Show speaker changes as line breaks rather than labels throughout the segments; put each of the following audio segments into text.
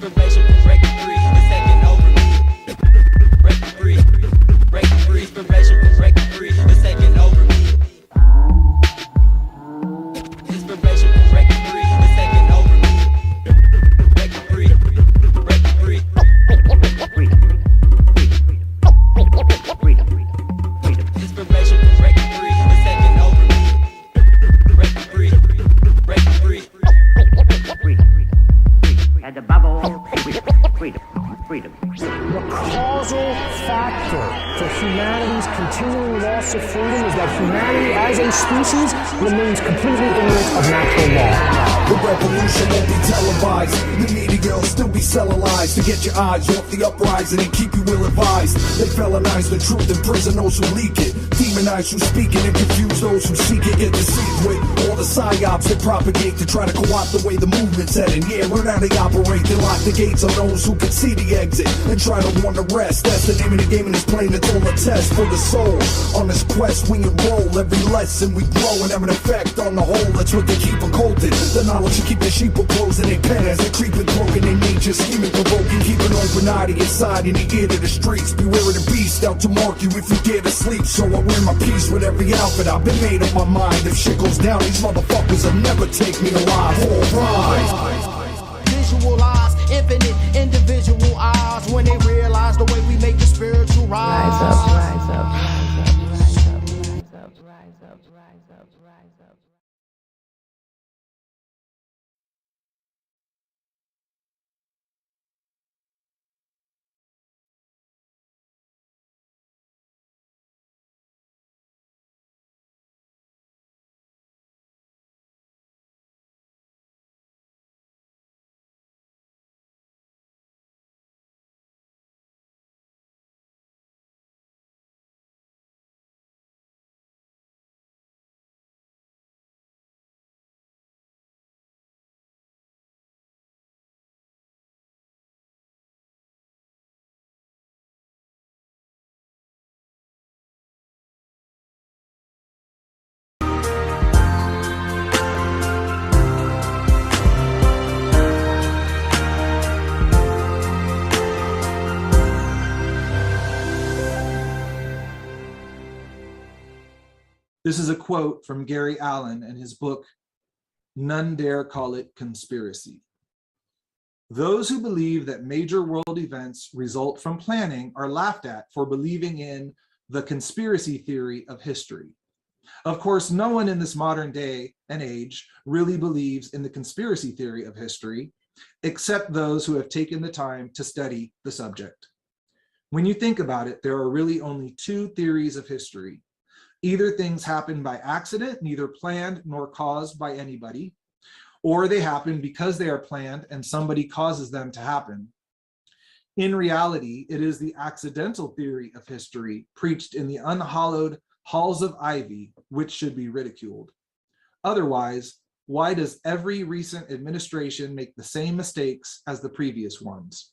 Inspiration from breaking free, it's taking over me. Breaking free, breaking free. Inspiration from breaking free, it's taking over me. Inspiration from breaking free, it's taking over me. Breaking free, breaking free. Inspiration from breaking free, it's taking over me. Breaking free, breaking free.
And above all, freedom.
The causal factor for humanity's continuing loss of freedom is that humanity as a species remains completely ignorant of natural law.
The revolution won't be televised. The media will still be selling lies to get your eyes off the uprising and keep you ill-advised. They felonize the truth and prison those who leak it, demonize who speak it and confuse those who seek it. Get deceived with all the psyops they propagate to try to co-opt the way the movement's heading. Yeah, learn how they operate. They lock the gates on those who can see the exit and try to warn the rest. That's the name of the game, and it's plain it's all a test for the soul. On this quest we enroll, every lesson we grow and have an effect on the whole. That's what they keep occulted. The knowledge to keep the sheep closing their pen as they creep and cloaking their nature, scheming, provoking, keep an open eye to your side in the ear to the streets. Beware of the beast out to mark you if you dare to sleep. So I wear my peace with every outfit. I've been made up my mind. If shit goes down, these motherfuckers will never take me alive. All rise.
Visualize infinite individual eyes when they realize the way we make the spiritual rise.
Rise up, rise up, rise up, rise up, rise up, rise up, rise up.
This is a quote from Gary Allen in his book, None Dare Call It Conspiracy. Those who believe that major world events result from planning are laughed at for believing in the conspiracy theory of history. Of course, no one in this modern day and age really believes in the conspiracy theory of history, except those who have taken the time to study the subject. When you think about it, there are really only two theories of history. Either things happen by accident, neither planned nor caused by anybody, or they happen because they are planned and somebody causes them to happen. In reality, it is the accidental theory of history preached in the unhallowed halls of ivy, which should be ridiculed. Otherwise, why does every recent administration make the same mistakes as the previous ones?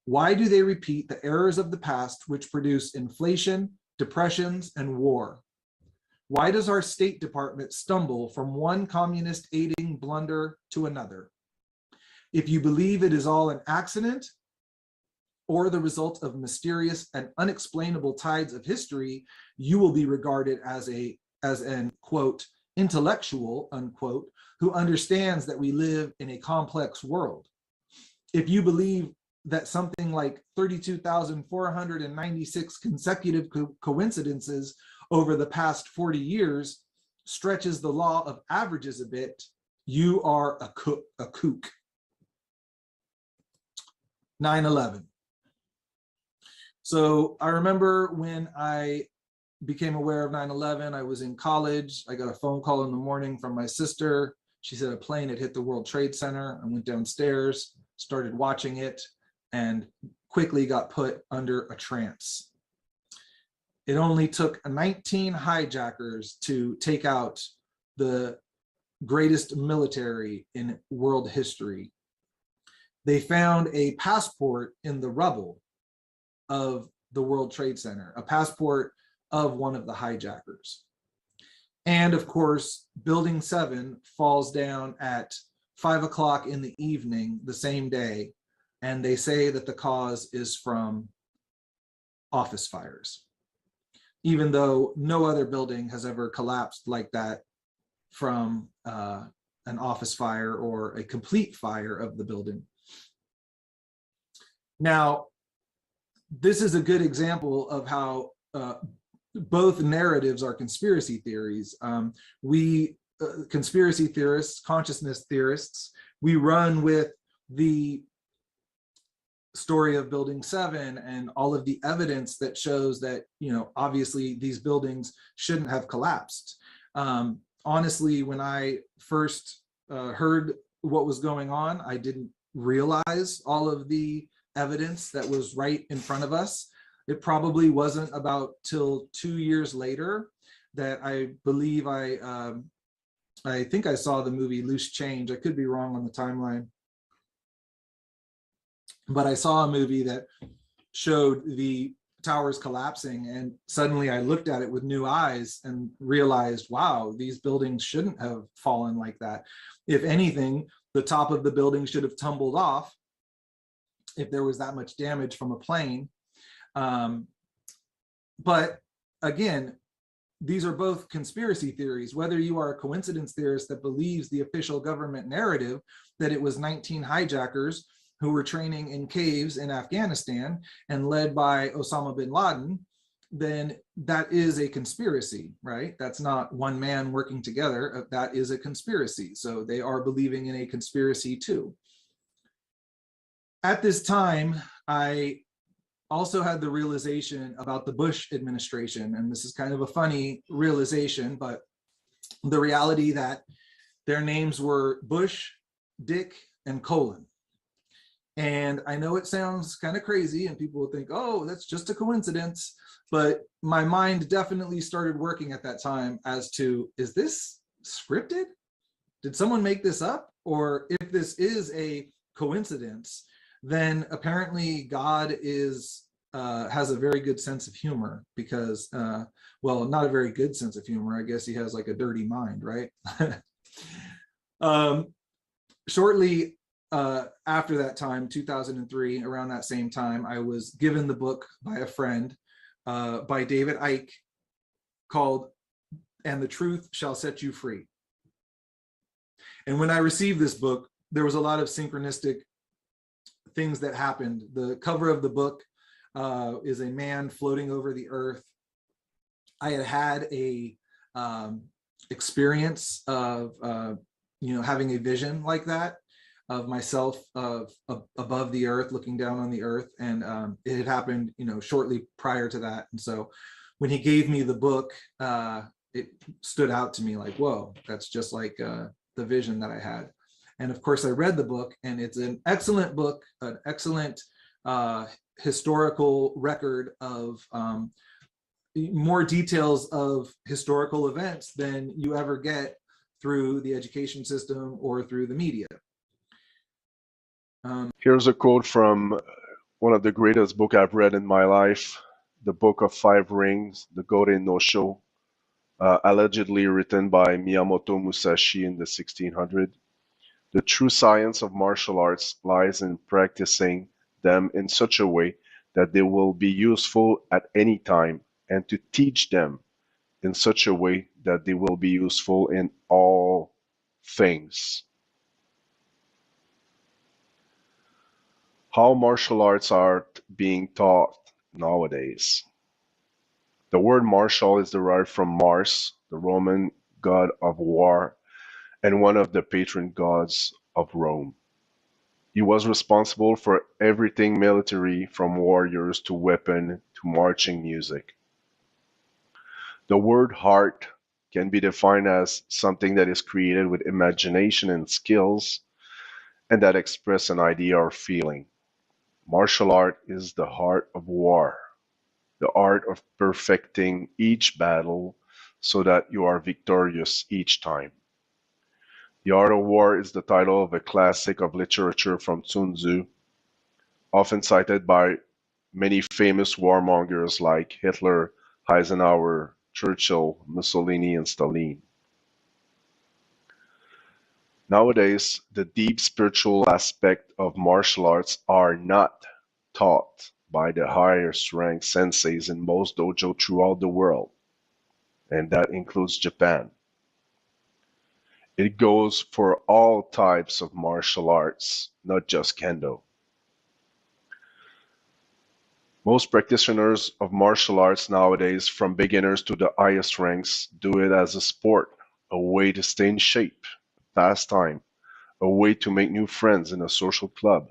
Why do they repeat the errors of the past which produce inflation, depressions, and war? Why does our State Department stumble from one communist aiding blunder to another? If you believe it is all an accident or the result of mysterious and unexplainable tides of history, you will be regarded as an, quote, intellectual, unquote, who understands that we live in a complex world. If you believe that something like 32,496 consecutive coincidences over the past 40 years stretches the law of averages a bit, you are a kook. 9/11. So I remember when I became aware of 9/11, I was in college. I got a phone call in the morning from my sister. She said a plane had hit the World Trade Center. I went downstairs, started watching it, and quickly got put under a trance. It only took 19 hijackers to take out the greatest military in world history. They found a passport in the rubble of the World Trade Center, a passport of one of the hijackers. And of course, Building 7 falls down at 5 o'clock in the evening the same day and they say that the cause is from office fires, even though no other building has ever collapsed like that from an office fire or a complete fire of the building. Now, this is a good example of how both narratives are conspiracy theories. We conspiracy theorists, consciousness theorists, we run with the story of Building 7 and all of the evidence that shows that, you know, obviously these buildings shouldn't have collapsed. Honestly, when I first heard what was going on, I didn't realize all of the evidence that was right in front of us. It probably wasn't about till 2 years later that I believe I think I saw the movie Loose Change. I could be wrong on the timeline, but I saw a movie that showed the towers collapsing, and suddenly I looked at it with new eyes and realized, wow, these buildings shouldn't have fallen like that. If anything, the top of the building should have tumbled off if there was that much damage from a plane. But again, these are both conspiracy theories. Whether you are a coincidence theorist that believes the official government narrative that it was 19 hijackers who were training in caves in Afghanistan and led by Osama bin Laden, then that is a conspiracy, right? That's not one man working together. That is a conspiracy. So they are believing in a conspiracy too. At this time, I also had the realization about the Bush administration, and this is kind of a funny realization, but the reality that their names were Bush, Dick, and Colin. And I know it sounds kind of crazy and people will think, oh, that's just a coincidence. But my mind definitely started working at that time as to, is this scripted? Did someone make this up? Or if this is a coincidence, then apparently God has a very good sense of humor because, well, not a very good sense of humor. I guess he has like a dirty mind, right? Shortly after that time, 2003, around that same time, I was given the book by a friend by David Icke called "And the Truth Shall Set You Free." And when I received this book, there was a lot of synchronistic things that happened. The cover of the book is a man floating over the earth. I had a experience of having a vision like that of myself above the earth, looking down on the earth, and it had happened shortly prior to that. And so when he gave me the book, it stood out to me like, whoa, that's just like the vision that I had. And of course I read the book, and it's an excellent book, an excellent historical record of more details of historical events than you ever get through the education system or through the media.
Here's a quote from one of the greatest books I've read in my life, The Book of Five Rings, The Goten no Sho, allegedly written by Miyamoto Musashi in the 1600s. The true science of martial arts lies in practicing them in such a way that they will be useful at any time, and to teach them in such a way that they will be useful in all things. How martial arts are being taught nowadays. The word martial is derived from Mars, the Roman god of war, and one of the patron gods of Rome. He was responsible for everything military, from warriors to weapon to marching music. The word art can be defined as something that is created with imagination and skills and that express an idea or feeling. Martial art is the art of war, the art of perfecting each battle so that you are victorious each time. The Art of War is the title of a classic of literature from Sun Tzu, often cited by many famous warmongers like Hitler, Eisenhower, Churchill, Mussolini, and Stalin. Nowadays, the deep spiritual aspect of martial arts are not taught by the highest ranked senseis in most dojo throughout the world, and that includes Japan. It goes for all types of martial arts, not just kendo. Most practitioners of martial arts nowadays, from beginners to the highest ranks, do it as a sport, a way to stay in shape, a pastime, a way to make new friends in a social club.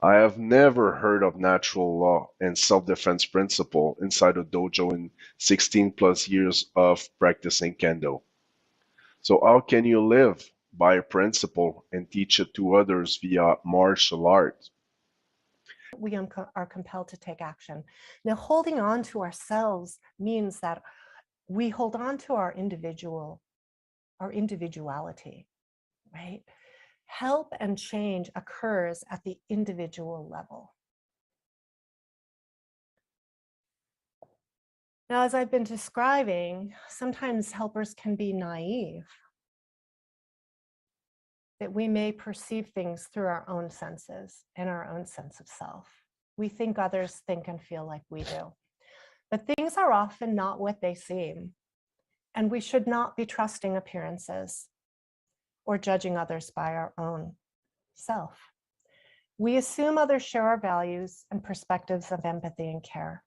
I have never heard of natural law and self-defense principle inside a dojo in 16 plus years of practicing kendo. So how can you live by a principle and teach it to others via martial art?
We are compelled to take action. Now, holding on to ourselves means that we hold on to our individuality, right? Help and change occurs at the individual level. Now, as I've been describing, sometimes helpers can be naive, that we may perceive things through our own senses and our own sense of self. We think others think and feel like we do. But things are often not what they seem, and we should not be trusting appearances or judging others by our own self. We assume others share our values and perspectives of empathy and care.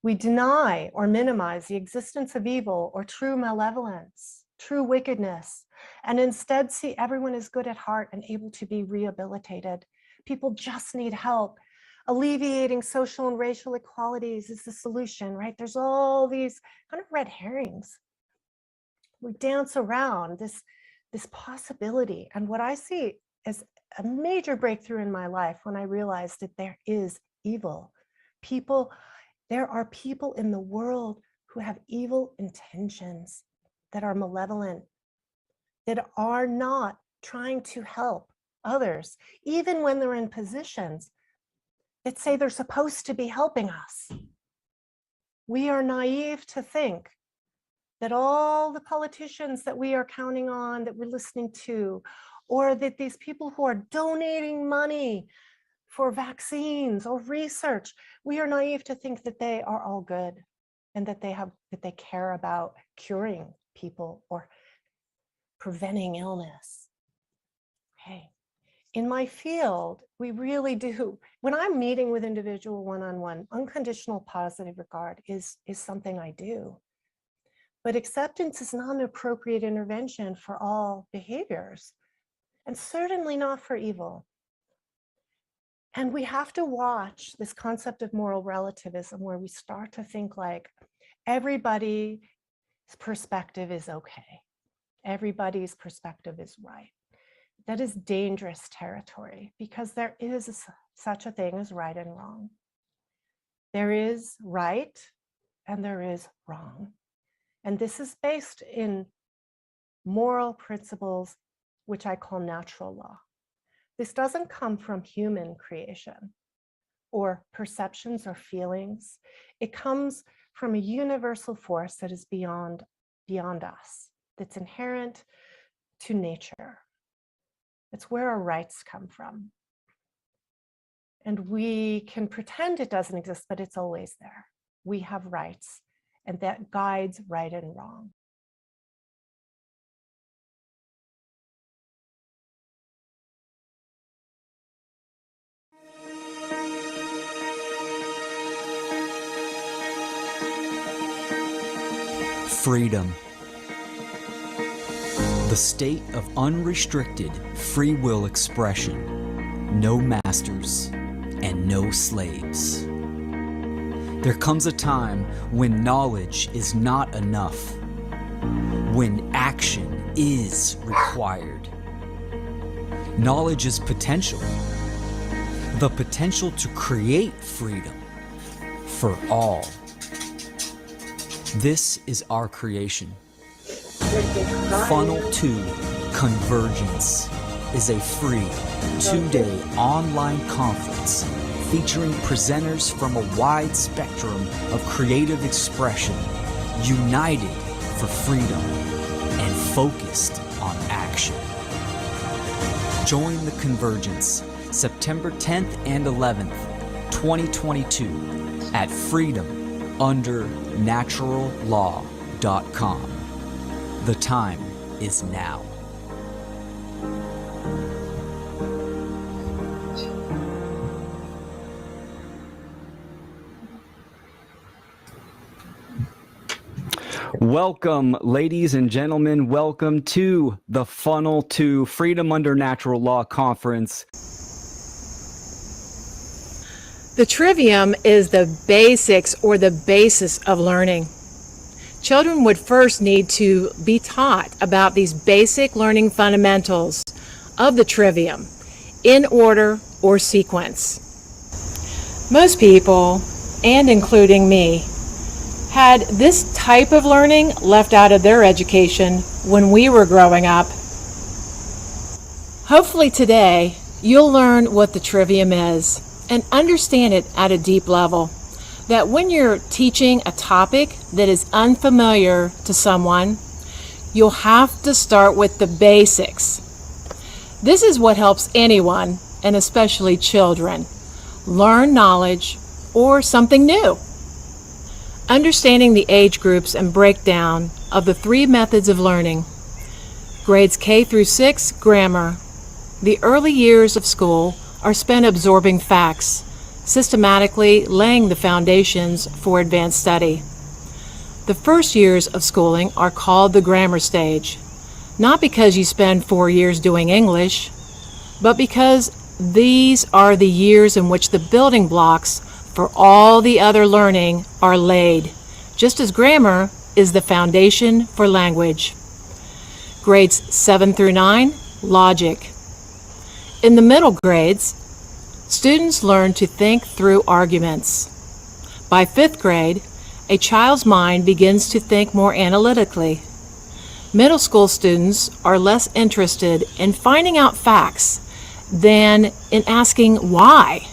We deny or minimize the existence of evil or true malevolence, true wickedness, and instead see everyone as good at heart and able to be rehabilitated. People just need help. Alleviating social and racial inequalities is the solution, right? There's all these kind of red herrings. We dance around this possibility. And what I see as a major breakthrough in my life when I realized that there is evil. There are people in the world who have evil intentions, that are malevolent, that are not trying to help others, even when they're in positions that say they're supposed to be helping us. We are naive to think that all the politicians that we are counting on, that we're listening to, or that these people who are donating money for vaccines or research, we are naive to think that they are all good and that they care about curing people or preventing illness. Okay. In my field, we really do. When I'm meeting with individual one-on-one, unconditional positive regard is something I do. But acceptance is not an appropriate intervention for all behaviors, and certainly not for evil. And we have to watch this concept of moral relativism, where we start to think like everybody's perspective is okay. Everybody's perspective is right. That is dangerous territory, because there is such a thing as right and wrong. There is right and there is wrong. And this is based in moral principles, which I call natural law. This doesn't come from human creation or perceptions or feelings. It comes from a universal force that is beyond us, that's inherent to nature. It's where our rights come from. And we can pretend it doesn't exist, but it's always there. We have rights, and that guides right and wrong.
Freedom. The state of unrestricted free will expression. No masters and no slaves. There comes a time when knowledge is not enough, when action is required. Knowledge is potential, the potential to create freedom for all. This is our creation. Funl 2 Convergence is a free 2-day online conference featuring presenters from a wide spectrum of creative expression, united for freedom and focused on action. Join the Convergence, September 10th and 11th, 2022, at freedomundernaturallaw.com. The time is now.
Welcome, ladies and gentlemen. Welcome to the Funl to Freedom Under Natural Law Conference.
The trivium is the basics or the basis of learning. Children would first need to be taught about these basic learning fundamentals of the trivium in order or sequence. Most people, and including me, had this type of learning left out of their education when we were growing up. Hopefully today, you'll learn what the trivium is and understand it at a deep level. That when you're teaching a topic that is unfamiliar to someone, you'll have to start with the basics. This is what helps anyone, and especially children, learn knowledge or something new. Understanding the age groups and breakdown of the three methods of learning. Grades K through 6, grammar. The early years of school are spent absorbing facts, systematically laying the foundations for advanced study. The first years of schooling are called the grammar stage, not because you spend 4 years doing English, but because these are the years in which the building blocks for all the other learning are laid, just as grammar is the foundation for language. Grades 7 through 9, logic. In the middle grades, students learn to think through arguments. By 5th grade, a child's mind begins to think more analytically. Middle school students are less interested in finding out facts than in asking why.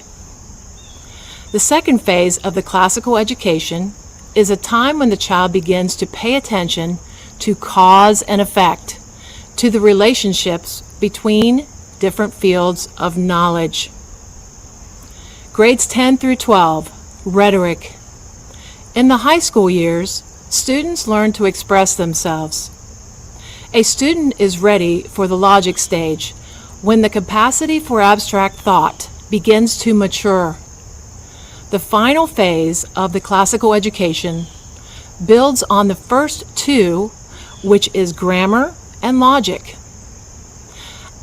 The second phase of the classical education is a time when the child begins to pay attention to cause and effect, to the relationships between different fields of knowledge. Grades 10 through 12, rhetoric. In the high school years, students learn to express themselves. A student is ready for the logic stage when the capacity for abstract thought begins to mature. The final phase of the classical education builds on the first two, which is grammar and logic.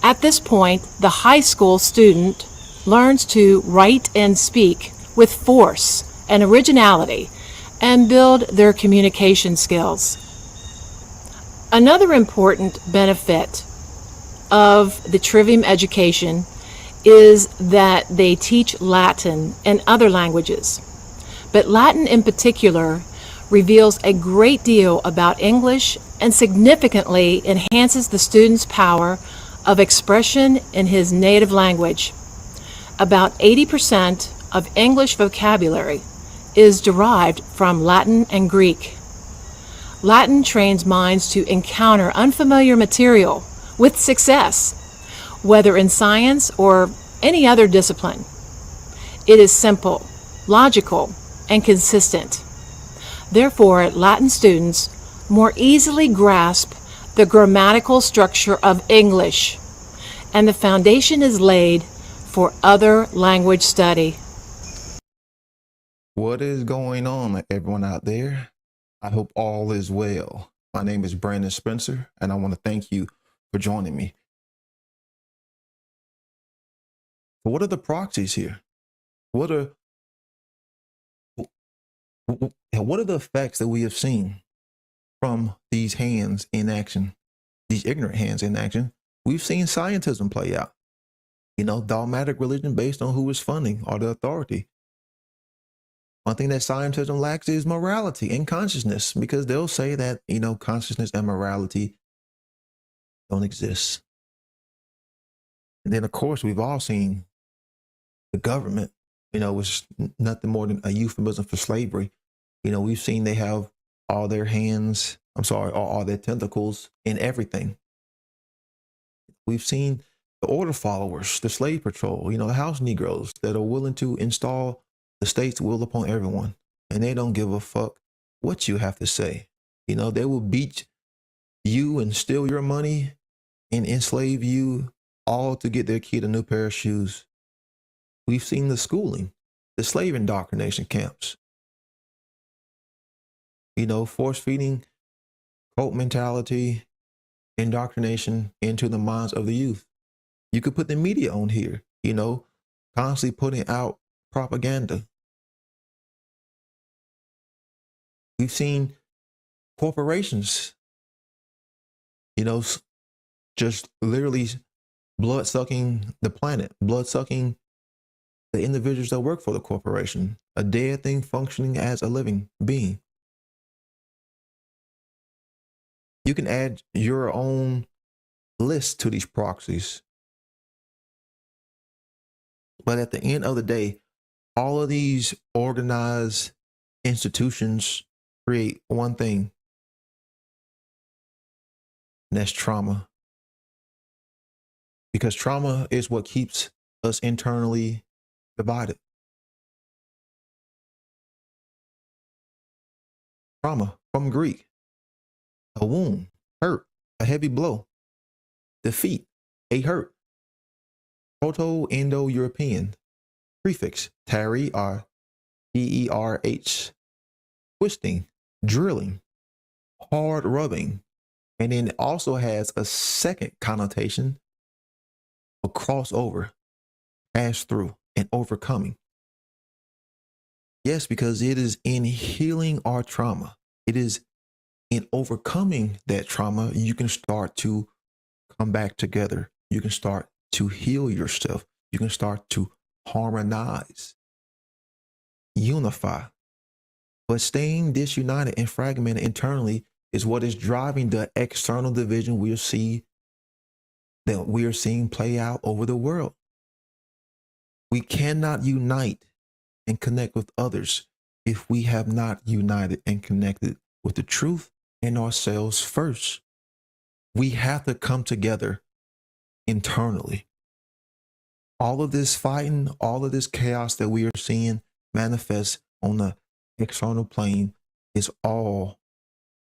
At this point, the high school student learns to write and speak with force and originality and build their communication skills. Another important benefit of the trivium education is that they teach Latin and other languages. But Latin in particular reveals a great deal about English and significantly enhances the student's power of expression in his native language. About 80% of English vocabulary is derived from Latin and Greek. Latin trains minds to encounter unfamiliar material with success, whether in science or any other discipline. It is simple, logical, and consistent. Therefore, Latin students more easily grasp the grammatical structure of English, and the foundation is laid for other language study.
What is going on, everyone out there? I hope all is well. My name is Brandon Spencer, and I want to thank you for joining me. What are the proxies here? What are the effects that we have seen from these hands in action, these ignorant hands in action? We've seen scientism play out. Dogmatic religion based on who is funding or the authority. One thing that scientism lacks is morality and consciousness, because they'll say that, consciousness and morality don't exist. And then, of course, we've all seen the government, was nothing more than a euphemism for slavery. We've seen they have all their hands, all their tentacles in everything. We've seen the order followers, the slave patrol, the house Negroes that are willing to install the state's will upon everyone. And they don't give a fuck what you have to say. They will beat you and steal your money and enslave you, all to get their kid a new pair of shoes. We've seen the schooling, the slave indoctrination camps. Force feeding, cult mentality, indoctrination into the minds of the youth. You could put the media on here, constantly putting out propaganda. We've seen corporations, just literally blood sucking the planet, blood sucking the individuals that work for the corporation, a dead thing functioning as a living being. You can add your own list to these proxies. But at the end of the day, all of these organized institutions create one thing, and that's trauma. Because trauma is what keeps us internally divided. Trauma, from Greek, a wound, hurt, a heavy blow, defeat, a hurt. Proto-Indo-European prefix, tari or D-E-R-H, twisting, drilling, hard rubbing. And then it also has a second connotation, a crossover, pass through, and overcoming. Yes, because it is in healing our trauma. It is in overcoming that trauma, you can start to come back together. You can start to heal yourself. You can start to harmonize, unify. But staying disunited and fragmented internally is what is driving the external division we are seeing play out over the world. We cannot unite and connect with others if we have not united and connected with the truth and ourselves first. We have to come together internally. All of this fighting, all of this chaos that we are seeing manifest on the external plane is all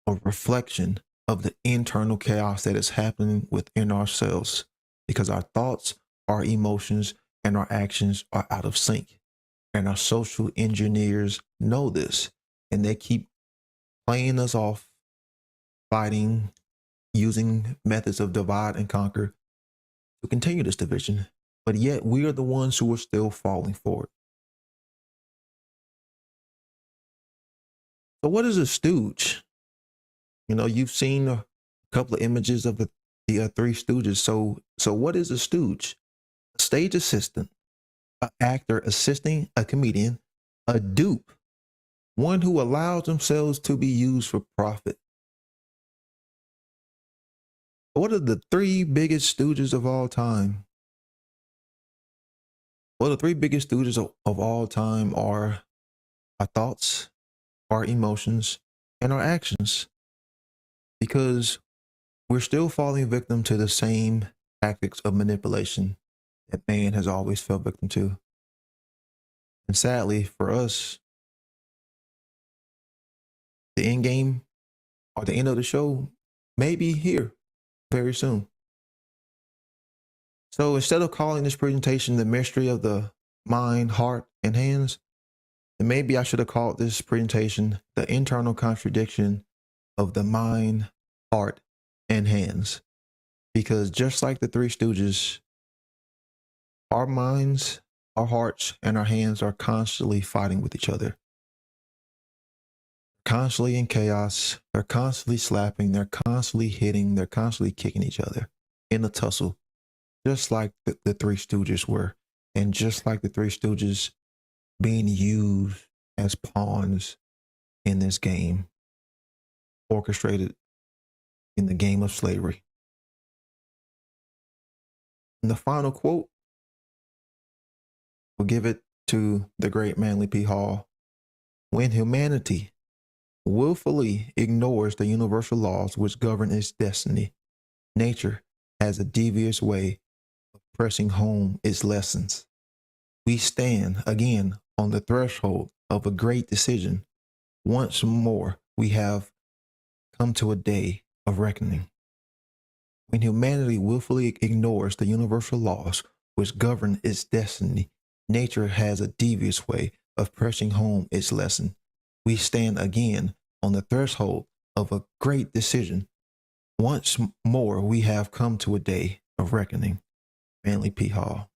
a reflection of the internal chaos that is happening within ourselves, because our thoughts, our emotions, and our actions are out of sync. And our social engineers know this, and they keep playing us off, fighting, using methods of divide and conquer to continue this division. But yet we are the ones who are still falling for it. So what is a stooge? You've seen a couple of images of the Three Stooges. So what is a stooge? A stage assistant, an actor assisting a comedian, a dupe, one who allows themselves to be used for profit. What are the three biggest stooges of all time? Well, the three biggest stooges of all time are our thoughts, our emotions, and our actions. Because we're still falling victim to the same tactics of manipulation that man has always fell victim to. And sadly for us, the end game or the end of the show may be here very soon. So instead of calling this presentation the mystery of the mind, heart, and hands, then maybe I should have called this presentation the internal contradiction of the mind, heart, and hands. Because just like the Three Stooges, our minds, our hearts, and our hands are constantly fighting with each other. Constantly in chaos. They're constantly slapping. They're constantly hitting. They're constantly kicking each other in a tussle. Just like the Three Stooges were. And just like the Three Stooges being used as pawns in this game, orchestrated in the game of slavery. And the final quote, we'll give it to the great Manly P. Hall. When humanity willfully ignores the universal laws which govern its destiny, nature has a devious way of pressing home its lessons. We stand again on the threshold of a great decision. Once more, we have come to a day of reckoning. When humanity willfully ignores the universal laws which govern its destiny, nature has a devious way of pressing home its lesson. We stand again on the threshold of a great decision. Once more, we have come to a day of reckoning. Manly P. Hall.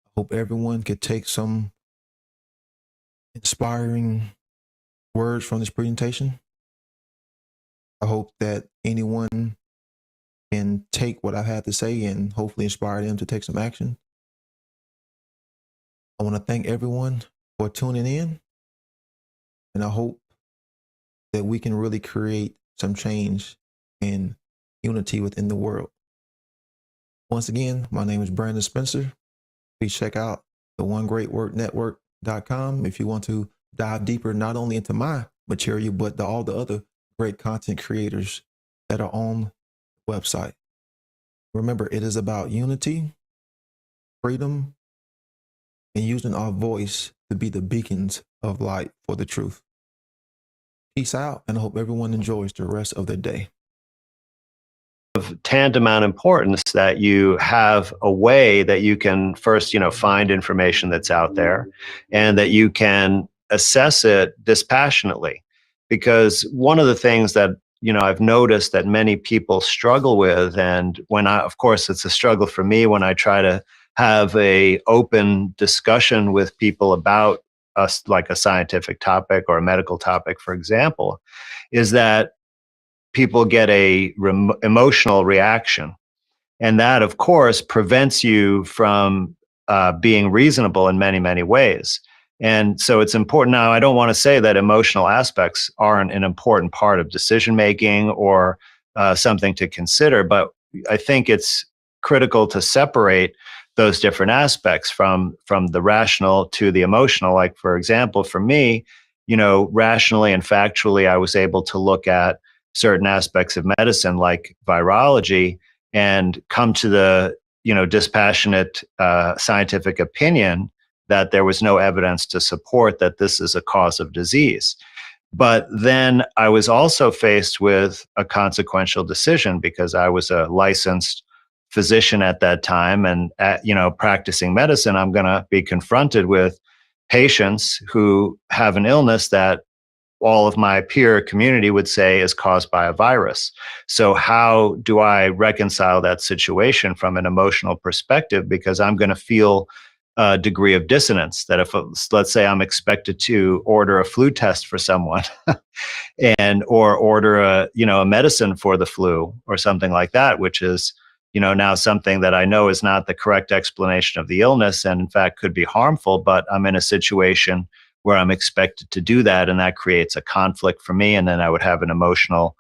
I hope everyone could take some inspiring words from this presentation. I hope that anyone can take what I've had to say and hopefully inspire them to take some action. I want to thank everyone for tuning in, and I hope that we can really create some change and unity within the world. Once again, my name is Brandon Spencer. Please check out the OneGreatWorkNetwork.com if you want to dive deeper not only into my material, but all the other great content creators that are on the website. Remember, it is about unity, freedom, and using our voice to be the beacons of light for the truth. Peace out, and I hope everyone enjoys the rest of their day.
Of tantamount importance that you have a way that you can first, find information that's out there, and that you can assess it dispassionately. Because one of the things that I've noticed that many people struggle with, and of course, it's a struggle for me when I try to have a open discussion with people about like a scientific topic or a medical topic, for example, is that people get a emotional reaction. And that, of course, prevents you from being reasonable in many, many ways. And so it's important. Now, I don't want to say that emotional aspects aren't an important part of decision making or something to consider, but I think it's critical to separate those different aspects from the rational to the emotional. Like, for example, for me, rationally and factually, I was able to look at certain aspects of medicine like virology and come to the dispassionate scientific opinion that there was no evidence to support that this is a cause of disease. But then I was also faced with a consequential decision because I was a licensed physician at that time, and practicing medicine, I'm going to be confronted with patients who have an illness that all of my peer community would say is caused by a virus. So how do I reconcile that situation from an emotional perspective? Because I'm going to feel a degree of dissonance that if, let's say, I'm expected to order a flu test for someone or order a medicine for the flu or something like that, which is now something that I know is not the correct explanation of the illness and in fact could be harmful, but I'm in a situation where I'm expected to do that, and that creates a conflict for me, and then I would have an emotional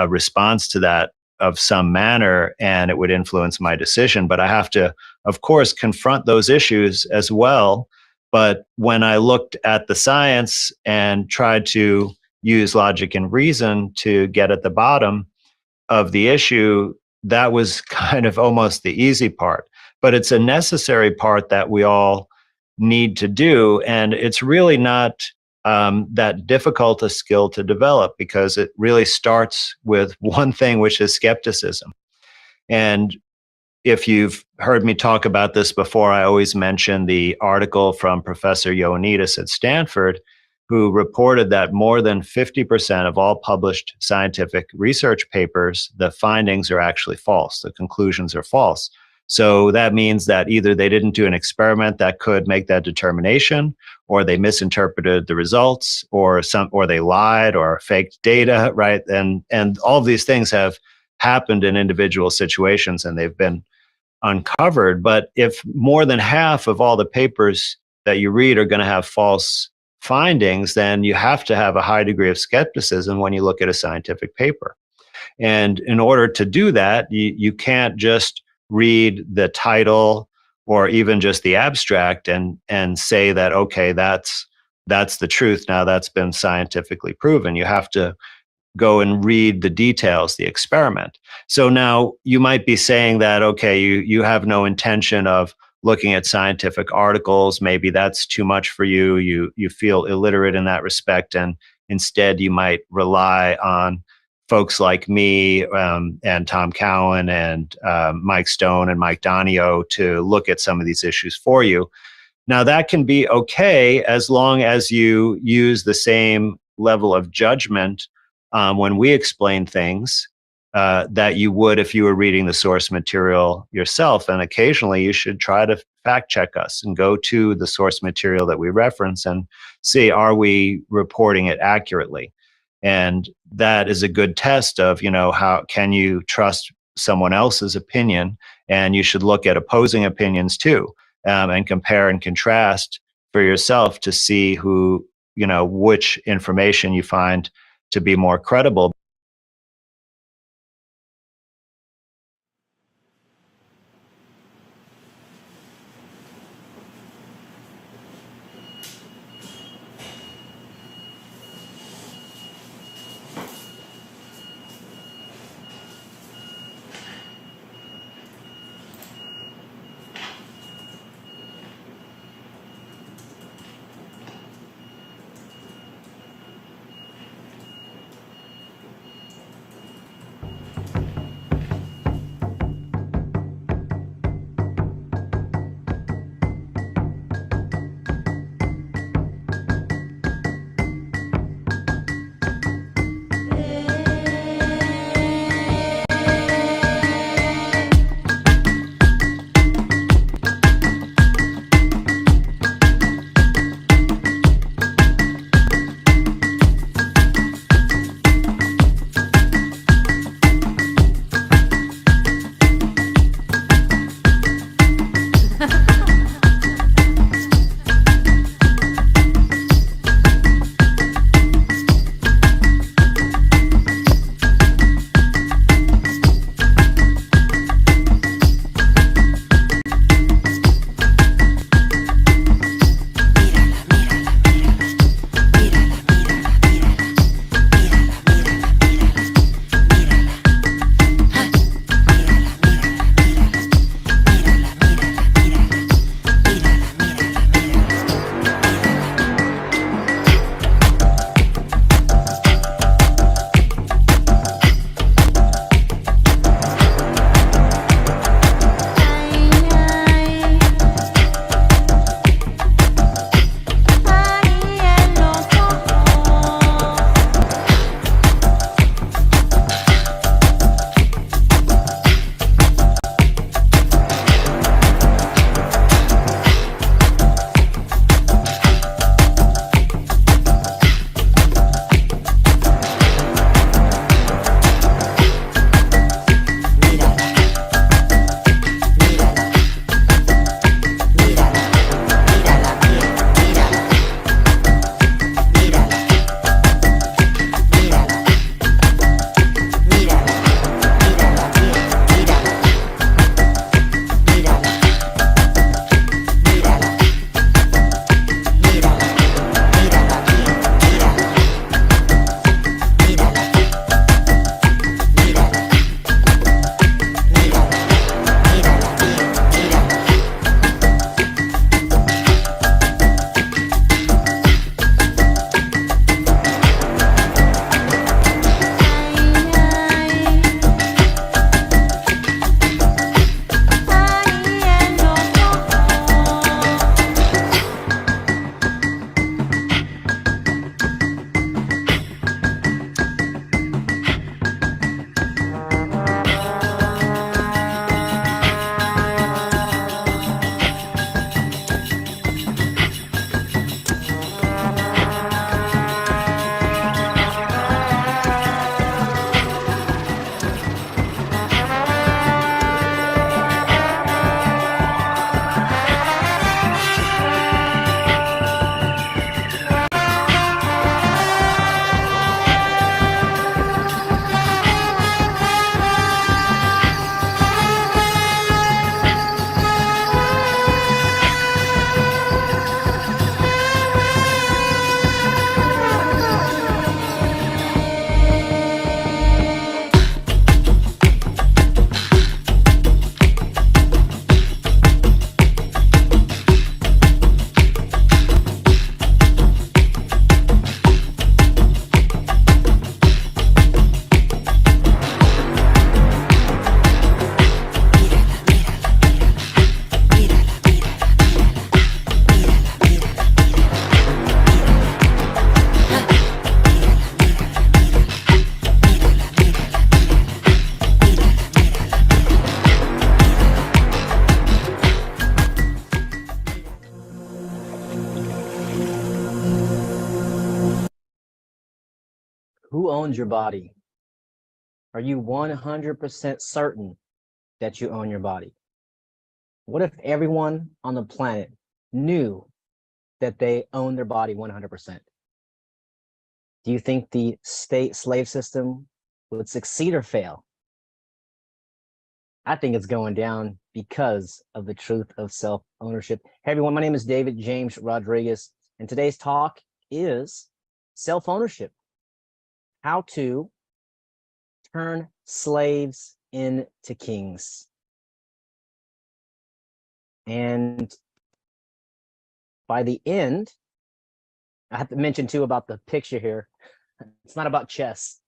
response to that of some manner, and it would influence my decision. But I have to, of course, confront those issues as well. But when I looked at the science and tried to use logic and reason to get at the bottom of the issue, that was kind of almost the easy part. But it's a necessary part that we all need to do. And it's really not that difficult a skill to develop, because it really starts with one thing, which is skepticism. And if you've heard me talk about this before, I always mention the article from Professor Ioannidis at Stanford, who reported that more than 50% of all published scientific research papers, the findings are actually false. The conclusions are false. So that means that either they didn't do an experiment that could make that determination, or they misinterpreted the results, or they lied or faked data, right? And all of these things have happened in individual situations, and they've been uncovered. But if more than half of all the papers that you read are going to have false findings, then you have to have a high degree of skepticism when you look at a scientific paper. And in order to do that, you can't just read the title or even just the abstract and say that, okay, that's the truth. Now that's been scientifically proven. You have to go and read the details, the experiment. So now you might be saying that, okay, you have no intention of looking at scientific articles. Maybe that's too much for you. You feel illiterate in that respect, and instead you might rely on folks like me and Tom Cowan and Mike Stone and Mike Donio to look at some of these issues for you. Now, that can be okay as long as you use the same level of judgment when we explain things that you would if you were reading the source material yourself. And occasionally you should try to fact check us and go to the source material that we reference and see, are we reporting it accurately? And that is a good test of, how can you trust someone else's opinion? And you should look at opposing opinions too, and compare and contrast for yourself to see which information you find to be more credible.
Who owns your body? Are you 100% certain that you own your body? What if everyone on the planet knew that they own their body 100%? Do you think the state slave system would succeed or fail? I think it's going down because of the truth of self-ownership. Hey everyone, my name is David James Rodriguez, and today's talk is self-ownership. How to turn slaves into kings. And by the end, I have to mention too about the picture here. It's not about chess.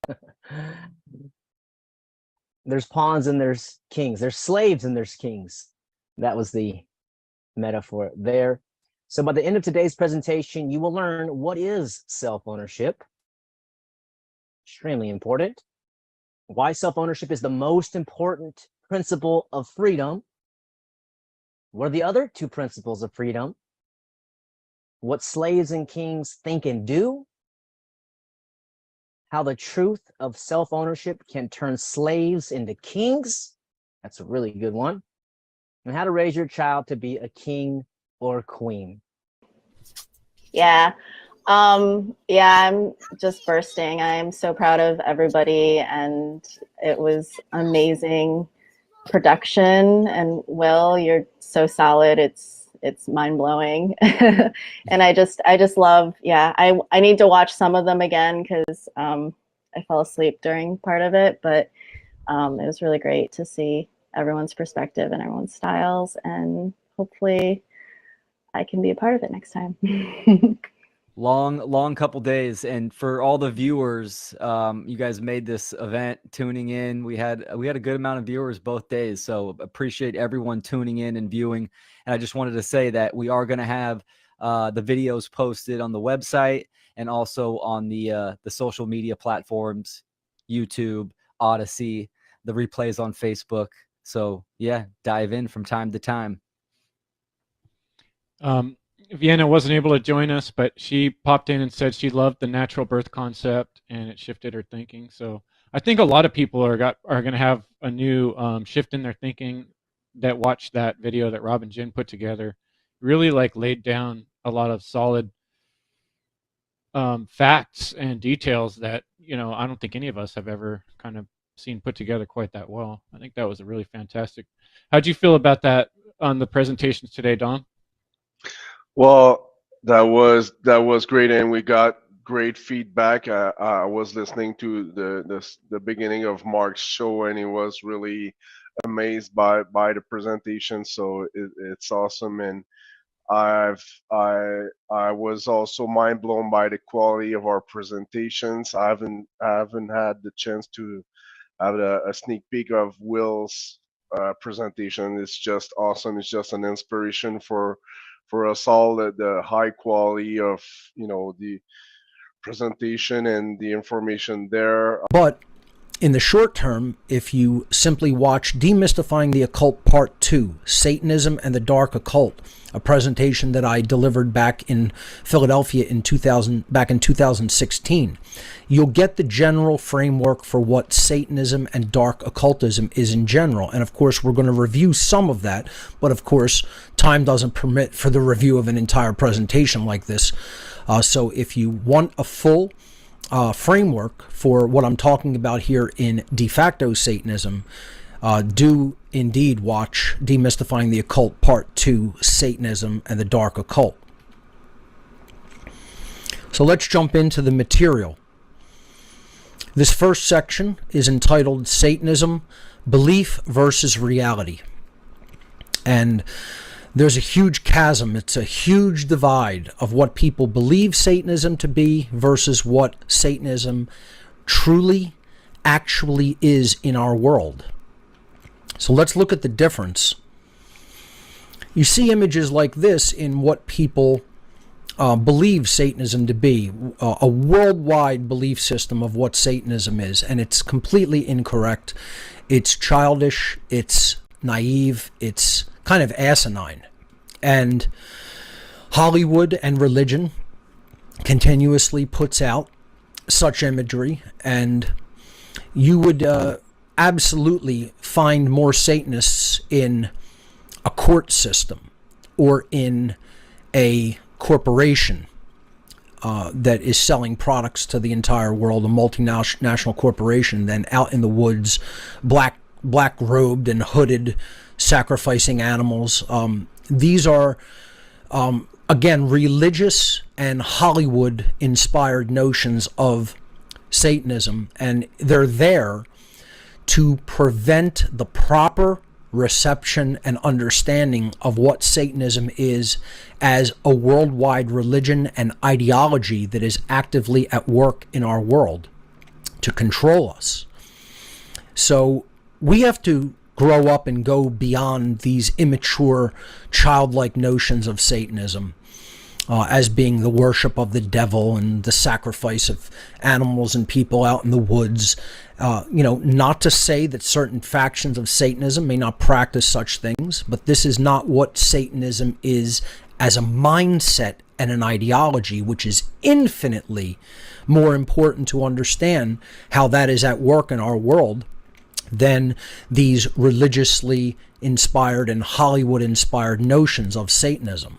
There's pawns and there's kings. There's slaves and there's kings. That was the metaphor there. So by the end of today's presentation, you will learn what is self-ownership. Extremely important. Why self-ownership is the most important principle of freedom. What are the other two principles of freedom? What slaves and kings think and do. How the truth of self-ownership can turn slaves into kings. That's a really good one. And how to raise your child to be a king or queen.
Yeah. I'm just bursting. I am so proud of everybody, and it was amazing production. And Will, you're so solid. It's mind-blowing. And I just love, I need to watch some of them again because I fell asleep during part of it, but it was really great to see everyone's perspective and everyone's styles, and hopefully I can be a part of it next time.
Long couple days, and for all the viewers, you guys made this event tuning in. We had a good amount of viewers both days, so appreciate everyone tuning in and viewing. And I just wanted to say that we are going to have the videos posted on the website and also on the social media platforms, YouTube, Odyssey, the replays on Facebook. So yeah, dive in from time to time.
Vienna wasn't able to join us, but she popped in and said she loved the natural birth concept and it shifted her thinking. So I think a lot of people are going to have a new shift in their thinking that watched that video that Rob and Jen put together. Really laid down a lot of solid facts and details that, I don't think any of us have ever kind of seen put together quite that well. I think that was a really fantastic. How'd you feel about that on the presentations today, Don?
Well, that was great, and we got great feedback. I was listening to the beginning of Mark's show, and he was really amazed by the presentation. So it's awesome, and I was also mind blown by the quality of our presentations. I haven't had the chance to have a sneak peek of Will's presentation. It's just awesome. It's just an inspiration for us all, the high quality of the presentation and the information there.
But in the short term, if you simply watch Demystifying the Occult Part 2, Satanism and the Dark Occult, a presentation that I delivered back in Philadelphia back in 2016, you'll get the general framework for what Satanism and dark occultism is in general. And of course, we're going to review some of that, but of course, time doesn't permit for the review of an entire presentation like this. So if you want a full framework for what I'm talking about here in de facto Satanism, do indeed watch Demystifying the Occult Part 2, Satanism and the Dark Occult. So let's jump into the material. This first section is entitled Satanism, Belief versus Reality. And there's a huge chasm. It's a huge divide of what people believe Satanism to be versus what Satanism truly, actually is in our world. So let's look at the difference. You see images like this in what people believe Satanism to be, a worldwide belief system of what Satanism is, and it's completely incorrect. It's childish, it's naive, it's kind of asinine. And Hollywood and religion continuously puts out such imagery, and you would absolutely find more Satanists in a court system or in a corporation that is selling products to the entire world, a multinational corporation, than out in the woods, black robed and hooded, sacrificing animals. These are again, religious and Hollywood inspired notions of Satanism, and they're there to prevent the proper reception and understanding of what Satanism is as a worldwide religion and ideology that is actively at work in our world to control us. So we have to grow up and go beyond these immature, childlike notions of Satanism as being the worship of the devil and the sacrifice of animals and people out in the woods. Not to say that certain factions of Satanism may not practice such things, but this is not what Satanism is as a mindset and an ideology, which is infinitely more important to understand how that is at work in our world than these religiously inspired and Hollywood inspired notions of Satanism.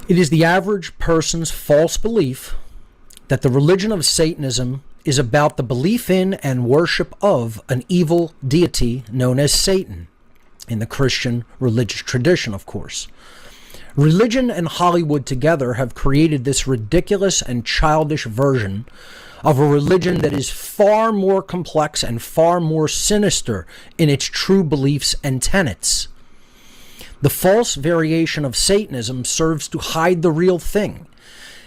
It is the average person's false belief that the religion of Satanism is about the belief in and worship of an evil deity known as Satan, in the Christian religious tradition, of course. Religion and Hollywood together have created this ridiculous and childish version of a religion that is far more complex and far more sinister in its true beliefs and tenets. The false variation of Satanism serves to hide the real thing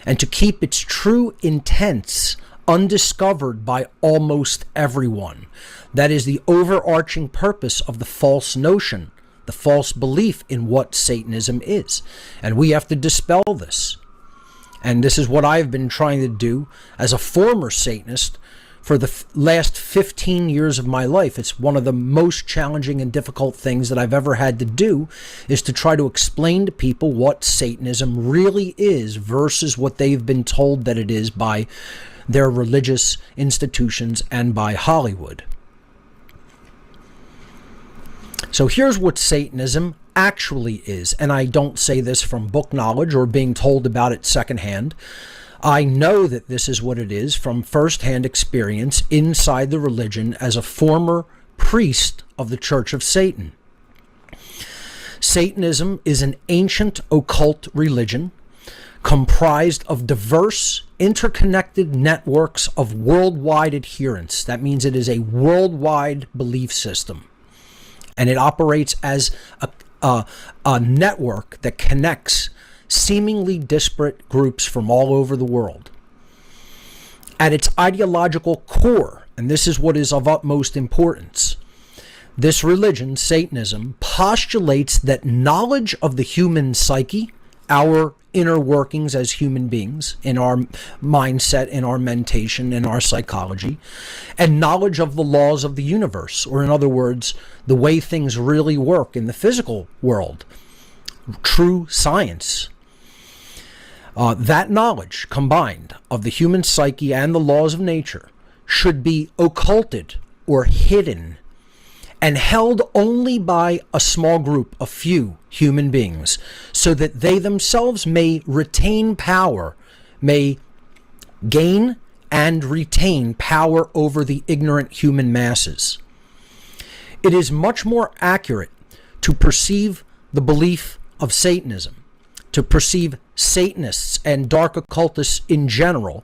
and to keep its true intents undiscovered by almost everyone. That is the overarching purpose of the false notion, the false belief in what Satanism is. And we have to dispel this. And this is what I've been trying to do as a former Satanist for the last 15 years of my life. It's one of the most challenging and difficult things that I've ever had to do, is to try to explain to people what Satanism really is versus what they've been told that it is by their religious institutions and by Hollywood. So here's what Satanism actually is, and I don't say this from book knowledge or being told about it secondhand. I know that this is what it is from firsthand experience inside the religion as a former priest of the Church of Satan. Satanism is an ancient occult religion comprised of diverse, interconnected networks of worldwide adherents. That means it is a worldwide belief system. And it operates as a network that connects seemingly disparate groups from all over the world. At its ideological core, and this is what is of utmost importance, this religion, Satanism, postulates that knowledge of the human psyche, our inner workings as human beings, in our mindset, in our mentation, in our psychology, and knowledge of the laws of the universe, or in other words, the way things really work in the physical world, true science. That knowledge combined of the human psyche and the laws of nature should be occulted or hidden and held only by a small group, a few human beings, so that they themselves may retain power, may gain and retain power over the ignorant human masses. It is much more accurate to perceive the belief of Satanism, to perceive Satanists and dark occultists in general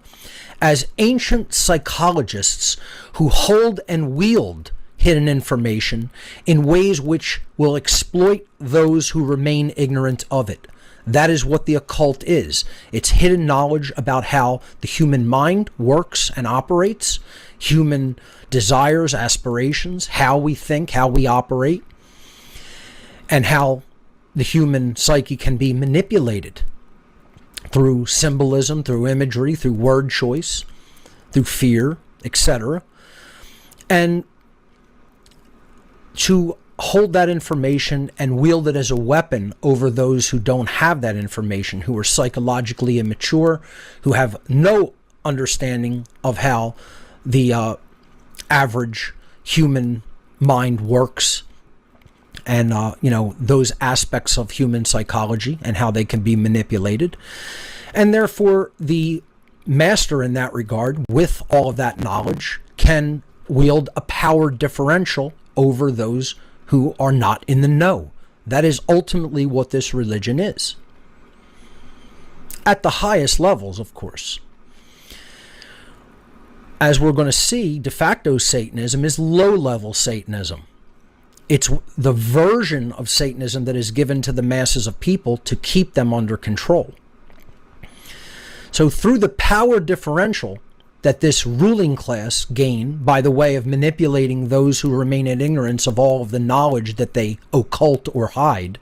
as ancient psychologists who hold and wield hidden information in ways which will exploit those who remain ignorant of it. That is what the occult is. It's hidden knowledge about how the human mind works and operates, human desires, aspirations, how we think, how we operate, and how the human psyche can be manipulated through symbolism, through imagery, through word choice, through fear, etc. And to hold that information and wield it as a weapon over those who don't have that information, who are psychologically immature, who have no understanding of how the average human mind works, and those aspects of human psychology and how they can be manipulated. And therefore, the master in that regard, with all of that knowledge, can wield a power differential over those who are not in the know. That is ultimately what this religion is. At the highest levels, of course. As we're going to see, de facto Satanism is low-level Satanism. It's the version of Satanism that is given to the masses of people to keep them under control. So through the power differential that this ruling class gain by the way of manipulating those who remain in ignorance of all of the knowledge that they occult or hide,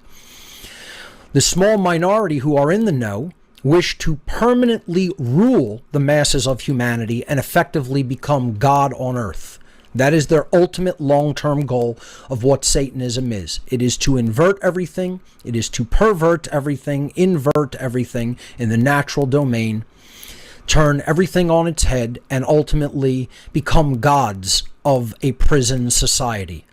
the small minority who are in the know wish to permanently rule the masses of humanity and effectively become God on earth. That is their ultimate long-term goal of what Satanism is. It is to invert everything. It is to pervert everything, invert everything in the natural domain, turn everything on its head, and ultimately become gods of a prison society.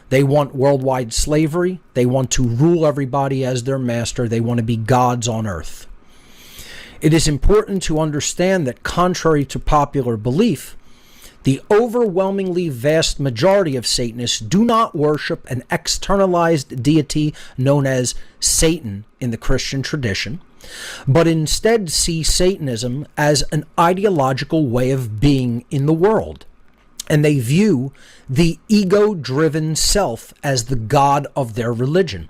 They want worldwide slavery. They want to rule everybody as their master. They want to be gods on earth. It is important to understand that contrary to popular belief, the overwhelmingly vast majority of Satanists do not worship an externalized deity known as Satan in the Christian tradition, but instead see Satanism as an ideological way of being in the world. And they view the ego-driven self as the god of their religion.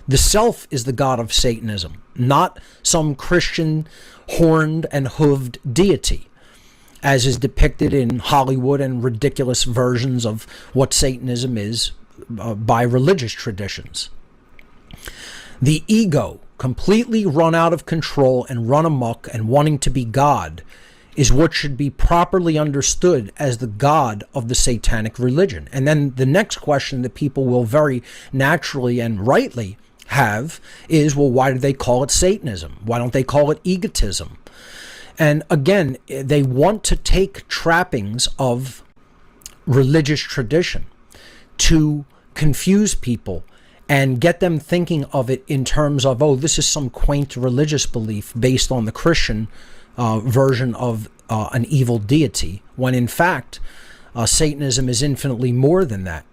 The self is the god of Satanism, not some Christian horned and hooved deity, as is depicted in Hollywood and ridiculous versions of what Satanism is by religious traditions. The ego, completely run out of control and run amok and wanting to be God, is what should be properly understood as the God of the satanic religion. And then the next question that people will very naturally and rightly have is, well, why do they call it Satanism? Why don't they call it egotism? And again, they want to take trappings of religious tradition to confuse people and get them thinking of it in terms of, oh, this is some quaint religious belief based on the Christian version of an evil deity, when in fact, Satanism is infinitely more than that,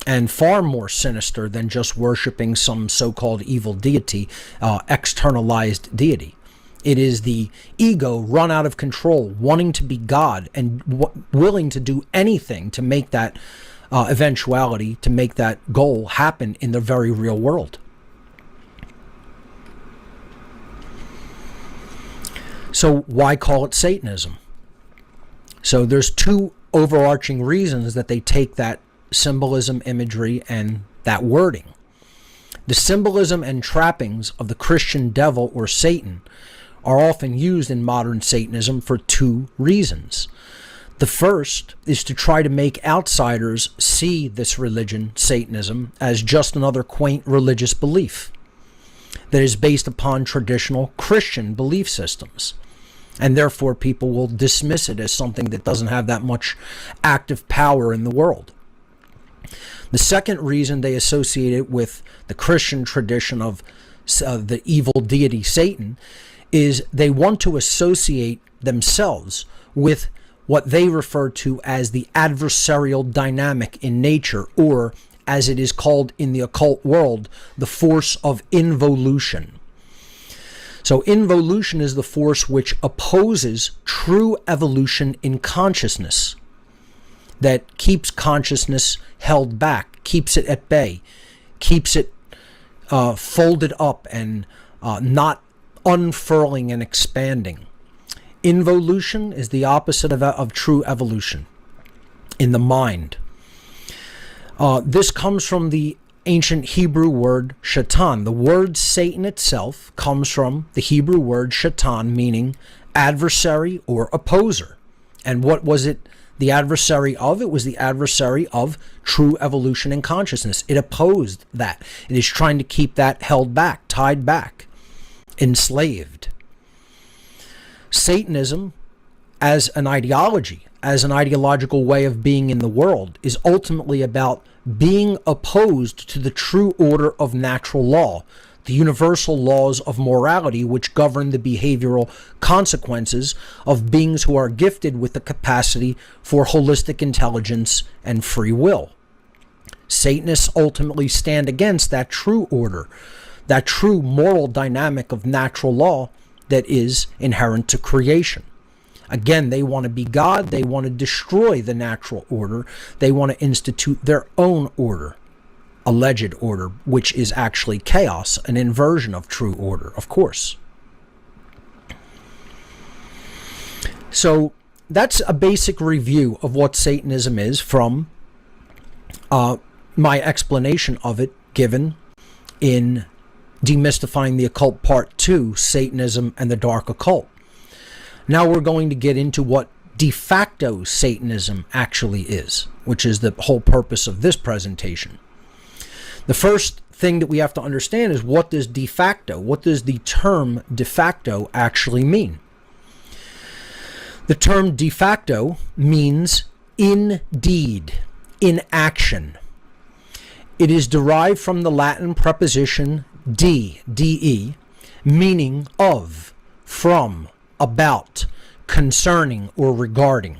and far more sinister than just worshiping some so-called evil deity, externalized deity. It is the ego run out of control, wanting to be God and willing to do anything to make that eventuality, to make that goal happen in the very real world. So why call it Satanism? So there's two overarching reasons that they take that symbolism, imagery, and that wording. The symbolism and trappings of the Christian devil or Satan are often used in modern Satanism for two reasons. The first is to try to make outsiders see this religion, Satanism, as just another quaint religious belief that is based upon traditional Christian belief systems. And therefore people will dismiss it as something that doesn't have that much active power in the world. The second reason they associate it with the Christian tradition of the evil deity Satan is they want to associate themselves with what they refer to as the adversarial dynamic in nature, or as it is called in the occult world, the force of involution. So involution is the force which opposes true evolution in consciousness, that keeps consciousness held back, keeps it at bay, keeps it folded up and not unfurling and expanding. Involution is the opposite of true evolution in the mind. This comes from the ancient Hebrew word shaitan. The word Satan itself comes from the Hebrew word shaitan, meaning adversary or opposer. And what was it the adversary of, it was the adversary of true evolution and consciousness. It opposed that. It is trying to keep that held back, tied back, enslaved. Satanism, as an ideology, as an ideological way of being in the world, is ultimately about being opposed to the true order of natural law, the universal laws of morality which govern the behavioral consequences of beings who are gifted with the capacity for holistic intelligence and free will. Satanists ultimately stand against that true order, that true moral dynamic of natural law that is inherent to creation. Again, they want to be God. They want to destroy the natural order. They want to institute their own order, alleged order, which is actually chaos, an inversion of true order, of course. So that's a basic review of what Satanism is from my explanation of it given in Demystifying the Occult Part 2, Satanism and the Dark Occult. Now we're going to get into what de facto Satanism actually is, which is the whole purpose of this presentation. The first thing that we have to understand is, what does de facto, what does the term de facto actually mean? The term de facto means in deed, in action. It is derived from the Latin preposition de, meaning of, from, about, concerning, or regarding.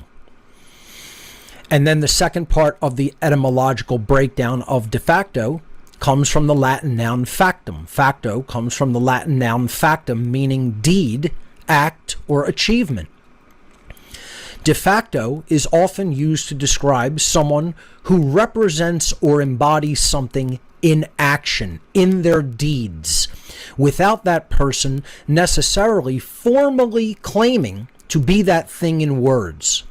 And then the second part of the etymological breakdown of de facto comes from the Latin noun factum. Facto comes from the Latin noun factum, meaning deed, act, or achievement. De facto is often used to describe someone who represents or embodies something in action, in their deeds, without that person necessarily formally claiming to be that thing in words.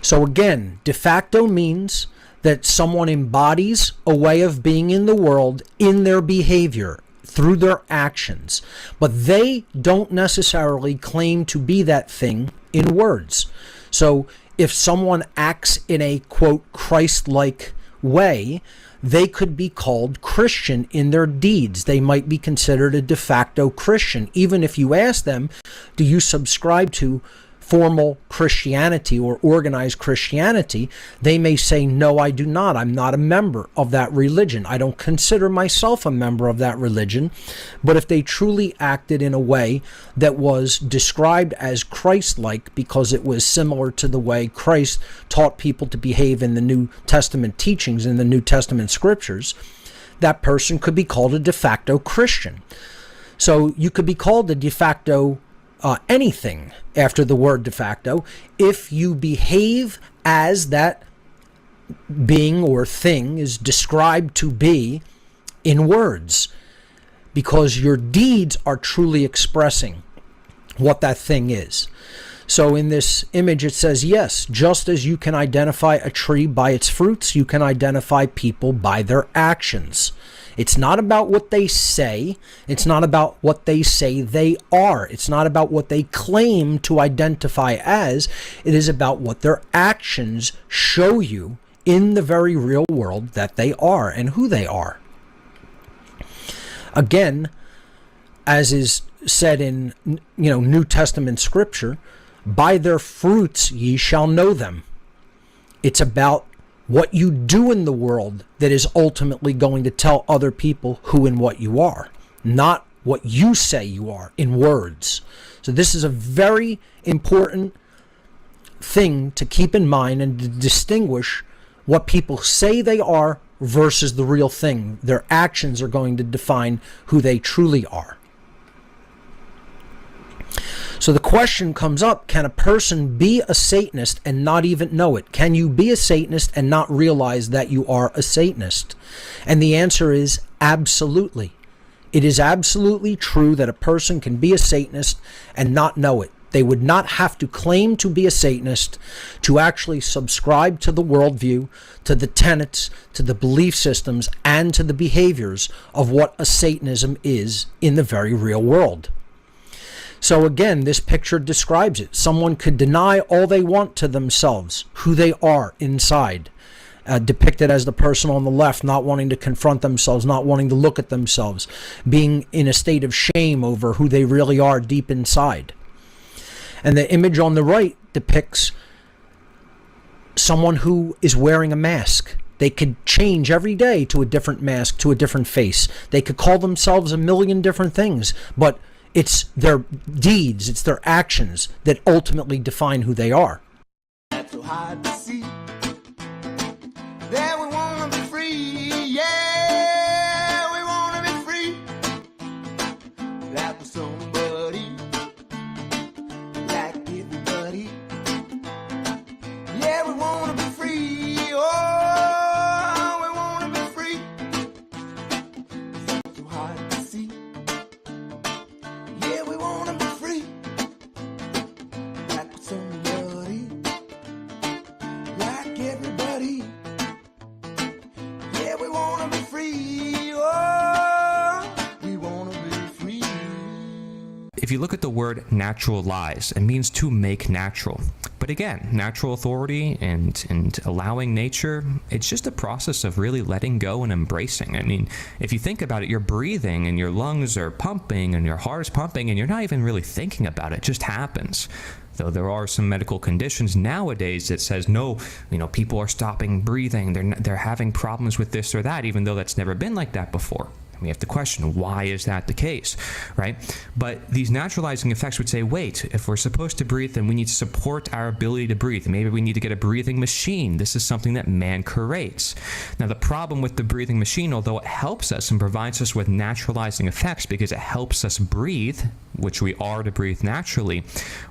So again, de facto means that someone embodies a way of being in the world in their behavior, through their actions, but they don't necessarily claim to be that thing in words. So if someone acts in a, quote, Christ-like way, they could be called Christian in their deeds. They might be considered a de facto Christian. Even if you ask them, do you subscribe to formal Christianity or organized Christianity, they may say, no, I do not. I'm not a member of that religion. I don't consider myself a member of that religion. But if they truly acted in a way that was described as Christ-like, because it was similar to the way Christ taught people to behave in the New Testament teachings, in the New Testament scriptures, that person could be called a de facto Christian. So you could be called a de facto anything after the word de facto if you behave as that being or thing is described to be in words, because your deeds are truly expressing what that thing is. So in this image it says, yes, just as you can identify a tree by its fruits, you can identify people by their actions. It's not about what they say. It's not about what they say they are. It's not about what they claim to identify as. It is about what their actions show you in the very real world that they are and who they are. Again, as is said in New Testament scripture, by their fruits ye shall know them. It's about what you do in the world that is ultimately going to tell other people who and what you are, not what you say you are in words. So this is a very important thing to keep in mind and to distinguish what people say they are versus the real thing. Their actions are going to define who they truly are. So the question comes up, can a person be a Satanist and not even know it? Can you be a Satanist and not realize that you are a Satanist? And the answer is absolutely. It is absolutely true that a person can be a Satanist and not know it. They would not have to claim to be a Satanist to actually subscribe to the worldview, to the tenets, to the belief systems, and to the behaviors of what a Satanism is in the very real world. So again, this picture describes it. Someone could deny all they want to themselves, who they are inside. Depicted as the person on the left not wanting to confront themselves, not wanting to look at themselves, being in a state of shame over who they really are deep inside. And the image on the right depicts someone who is wearing a mask. They could change every day to a different mask, to a different face. They could call themselves a million different things, but it's their deeds, it's their actions that ultimately define who they are.
That's so hard to see that we wanna be free, yeah, we wanna be free. Like somebody, like everybody, yeah, we wanna be free, oh, we wanna be free. It's so hard to see, yeah, we wanna be free. Like somebody, like everybody. Yeah, we wanna be free. Oh, we wanna be free.
If you look at the word naturalize, it means to make natural. But again, natural authority and allowing nature, it's just a process of really letting go and embracing. I mean, if you think about it, you're breathing and your lungs are pumping and your heart is pumping and you're not even really thinking about it. It just happens. Though there are some medical conditions nowadays that says, no, people are stopping breathing. They're having problems with this or that, even though that's never been like that before. We have to question, why is that the case, right? But these naturalizing effects would say, wait, if we're supposed to breathe, then we need to support our ability to breathe. Maybe we need to get a breathing machine. This is something that man creates. Now, the problem with the breathing machine, although it helps us and provides us with naturalizing effects because it helps us breathe, which we are to breathe naturally,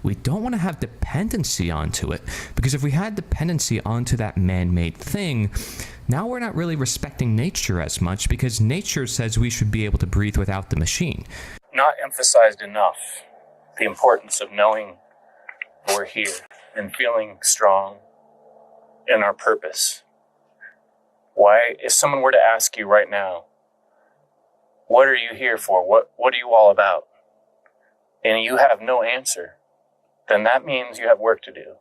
we don't want to have dependency onto it. Because if we had dependency onto that man-made thing, now we're not really respecting nature as much because nature says we should be able to breathe without the machine.
Not emphasized enough the importance of knowing we're here and feeling strong in our purpose. Why, if someone were to ask you right now, what are you here for? What are you all about? And you have no answer, then that means you have work to do.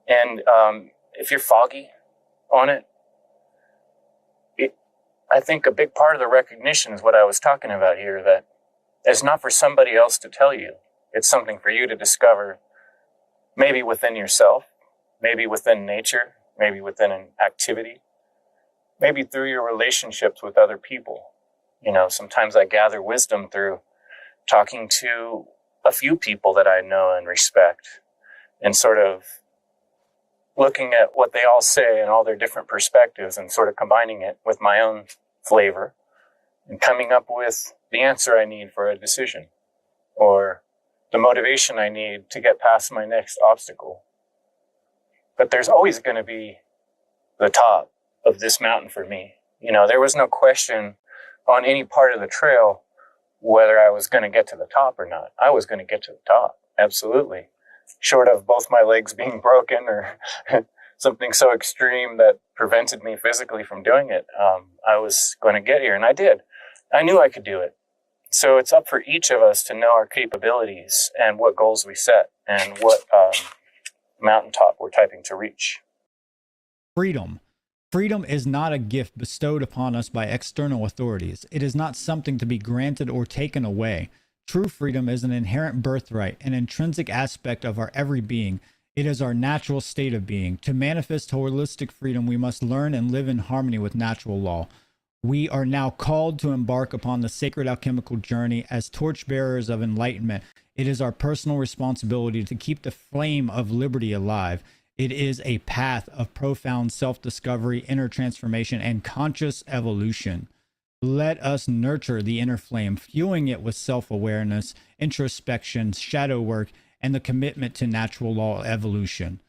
And if you're foggy on it, I think a big part of the recognition is what I was talking about here, that it's not for somebody else to tell you. It's something for you to discover, maybe within yourself, maybe within nature, maybe within an activity, maybe through your relationships with other people. Sometimes I gather wisdom through talking to a few people that I know and respect and sort of looking at what they all say and all their different perspectives and sort of combining it with my own flavor and coming up with the answer I need for a decision or the motivation I need to get past my next obstacle. But there's always going to be the top of this mountain for me. There was no question on any part of the trail whether I was going to get to the top or not. I was going to get to the top, absolutely. Short of both my legs being broken or something so extreme that prevented me physically from doing it, I was going to get here, and I did. I knew I could do it. So it's up for each of us to know our capabilities and what goals we set and what mountaintop we're typing to reach.
Freedom. Freedom is not a gift bestowed upon us by external authorities. It is not something to be granted or taken away. True freedom is an inherent birthright, an intrinsic aspect of our every being. It is our natural state of being. To manifest holistic freedom, we must learn and live in harmony with natural law. We are now called to embark upon the sacred alchemical journey as torchbearers of enlightenment. It is our personal responsibility to keep the flame of liberty alive. It is a path of profound self-discovery, inner transformation, and conscious evolution. Let us nurture the inner flame, fueling it with self-awareness, introspection, shadow work, and the commitment to natural law evolution.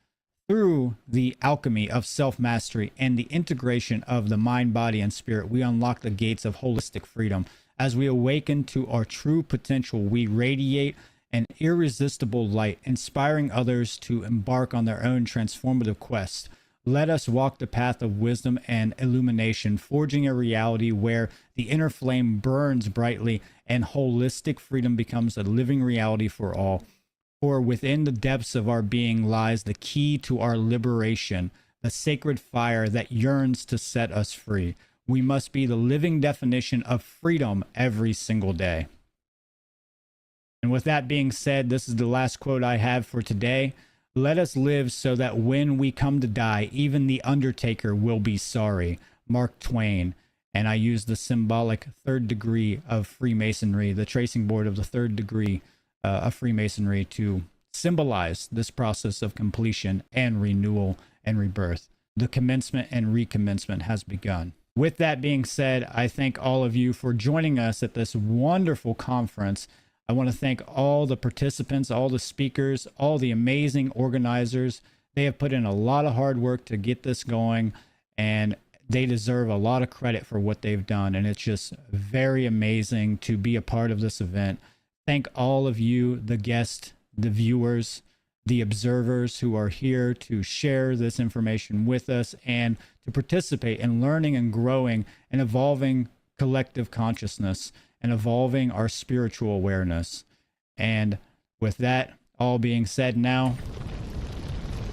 Through the alchemy of self-mastery and the integration of the mind, body, and spirit, we unlock the gates of holistic freedom. As we awaken to our true potential, we radiate an irresistible light, inspiring others to embark on their own transformative quest. Let us walk the path of wisdom and illumination, forging a reality where the inner flame burns brightly and holistic freedom becomes a living reality for all. For within the depths of our being lies the key to our liberation, the sacred fire that yearns to set us free. We must be the living definition of freedom every single day. And with that being said, this is the last quote I have for today. Let us live so that when we come to die, even the undertaker will be sorry. Mark Twain. And I use the symbolic third degree of Freemasonry, the tracing board of the third degree of Freemasonry, to symbolize this process of completion and renewal and rebirth. The commencement and recommencement has begun. With that being said, I thank all of you for joining us at this wonderful conference. I want to thank all the participants, all the speakers, all the amazing organizers. They have put in a lot of hard work to get this going, and they deserve a lot of credit for what they've done. And it's just very amazing to be a part of this event. Thank all of you, the guests, the viewers, the observers who are here to share this information with us and to participate in learning and growing and evolving collective consciousness and evolving our spiritual awareness. And with that all being said now,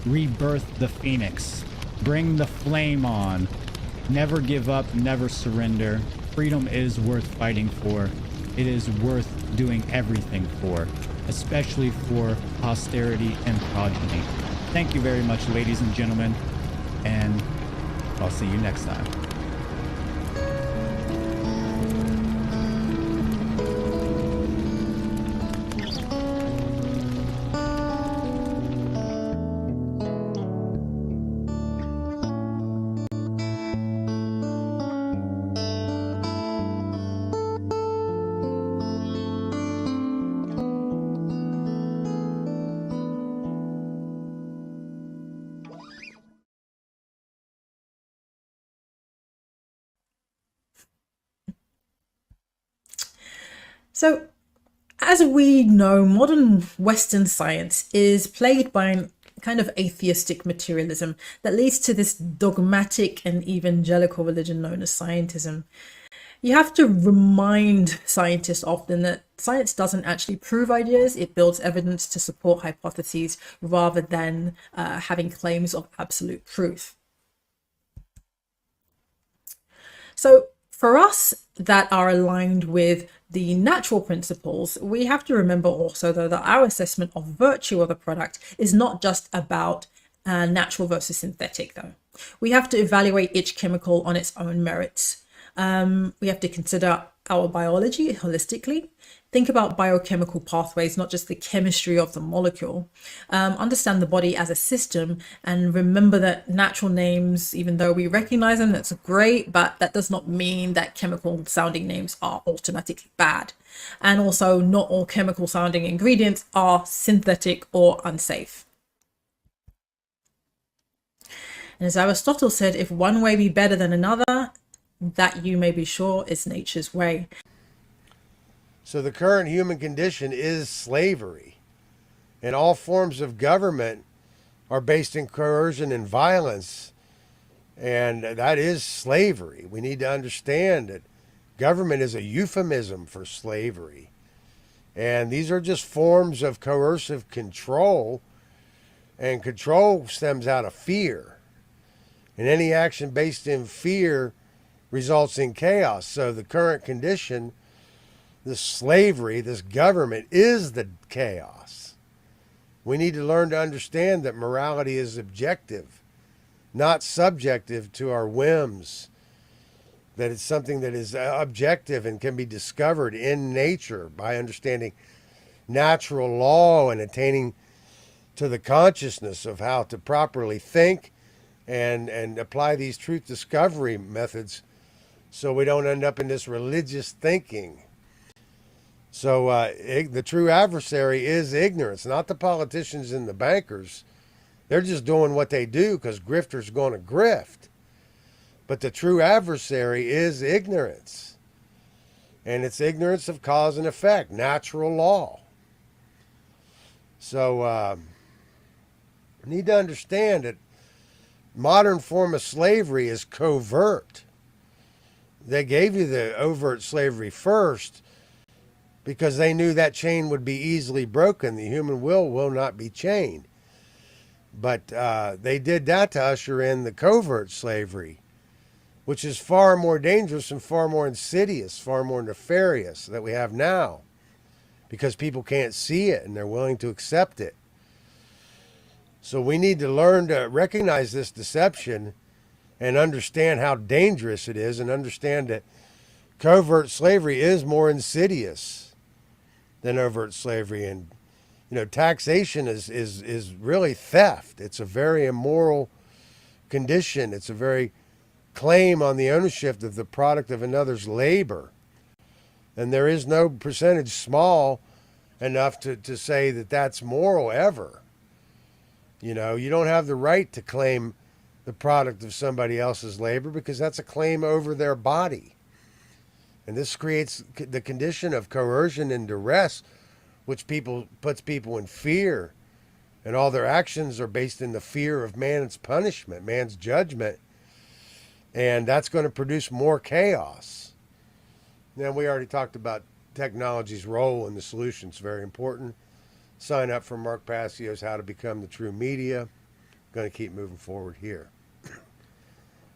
rebirth the phoenix. Bring the flame on. Never give up, never surrender. Freedom is worth fighting for. It is worth doing everything for, especially for posterity and progeny. Thank you very much, ladies and gentlemen, and I'll see you next time.
So, as we know, modern Western science is plagued by an kind of atheistic materialism that leads to this dogmatic and evangelical religion known as scientism. You have to remind scientists often that science doesn't actually prove ideas, it builds evidence to support hypotheses rather than having claims of absolute truth. So, for us that are aligned with the natural principles, we have to remember also, though, that our assessment of virtue of the product is not just about natural versus synthetic, though. We have to evaluate each chemical on its own merits. We have to consider our biology holistically, think about biochemical pathways, not just the chemistry of the molecule, understand the body as a system, and remember that natural names, even though we recognize them, that's great, but that does not mean that chemical sounding names are automatically bad. And also, not all chemical sounding ingredients are synthetic or unsafe. And as Aristotle said, if one way be better than another, that you may be sure is nature's way.
So the current human condition is slavery, and all forms of government are based in coercion and violence, and that is slavery. We need to understand that government is a euphemism for slavery, and these are just forms of coercive control, and control stems out of fear, and any action based in fear results in chaos. So the current condition, this slavery, this government, is the chaos. We need to learn to understand that morality is objective, not subjective to our whims, that it's something that is objective and can be discovered in nature by understanding natural law and attaining to the consciousness of how to properly think and apply these truth discovery methods so we don't end up in this religious thinking. So the true adversary is ignorance, not the politicians and the bankers. They're just doing what they do because grifters going to grift. But the true adversary is ignorance. And it's ignorance of cause and effect, natural law. So we need to understand that modern form of slavery is covert. They gave you the overt slavery first because they knew that chain would be easily broken. The human will not be chained. But they did that to usher in the covert slavery, which is far more dangerous and far more insidious, far more nefarious that we have now, because people can't see it and they're willing to accept it. So we need to learn to recognize this deception and understand how dangerous it is, and understand that covert slavery is more insidious than overt slavery. And taxation is really theft. It's a very immoral condition. It's a very claim on the ownership of the product of another's labor. And there is no percentage small enough to say that that's moral ever. You don't have the right to claim the product of somebody else's labor, because that's a claim over their body. And this creates the condition of coercion and duress, which puts people in fear. And all their actions are based in the fear of man's punishment, man's judgment. And that's going to produce more chaos. Now, we already talked about technology's role in the solution. It's very important. Sign up for Mark Passio's How to Become the True Media. Going to keep moving forward here.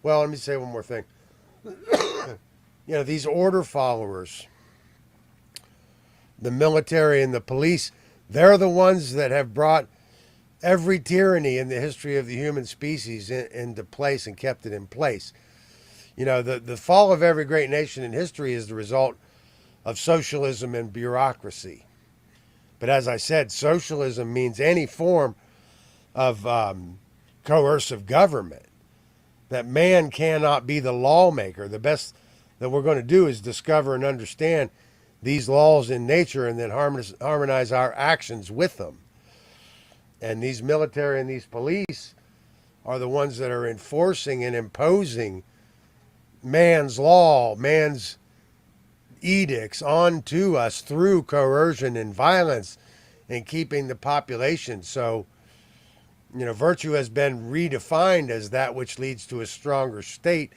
Well, let me say one more thing. These order followers, the military and the police, they're the ones that have brought every tyranny in the history of the human species into place and kept it in place. The fall of every great nation in history is the result of socialism and bureaucracy. But as I said, socialism means any form of coercive government. That man cannot be the lawmaker. The best that we're going to do is discover and understand these laws in nature, and then harmonize our actions with them. And these military and these police are the ones that are enforcing and imposing man's law, man's edicts onto us through coercion and violence, and keeping the population. So, virtue has been redefined as that which leads to a stronger state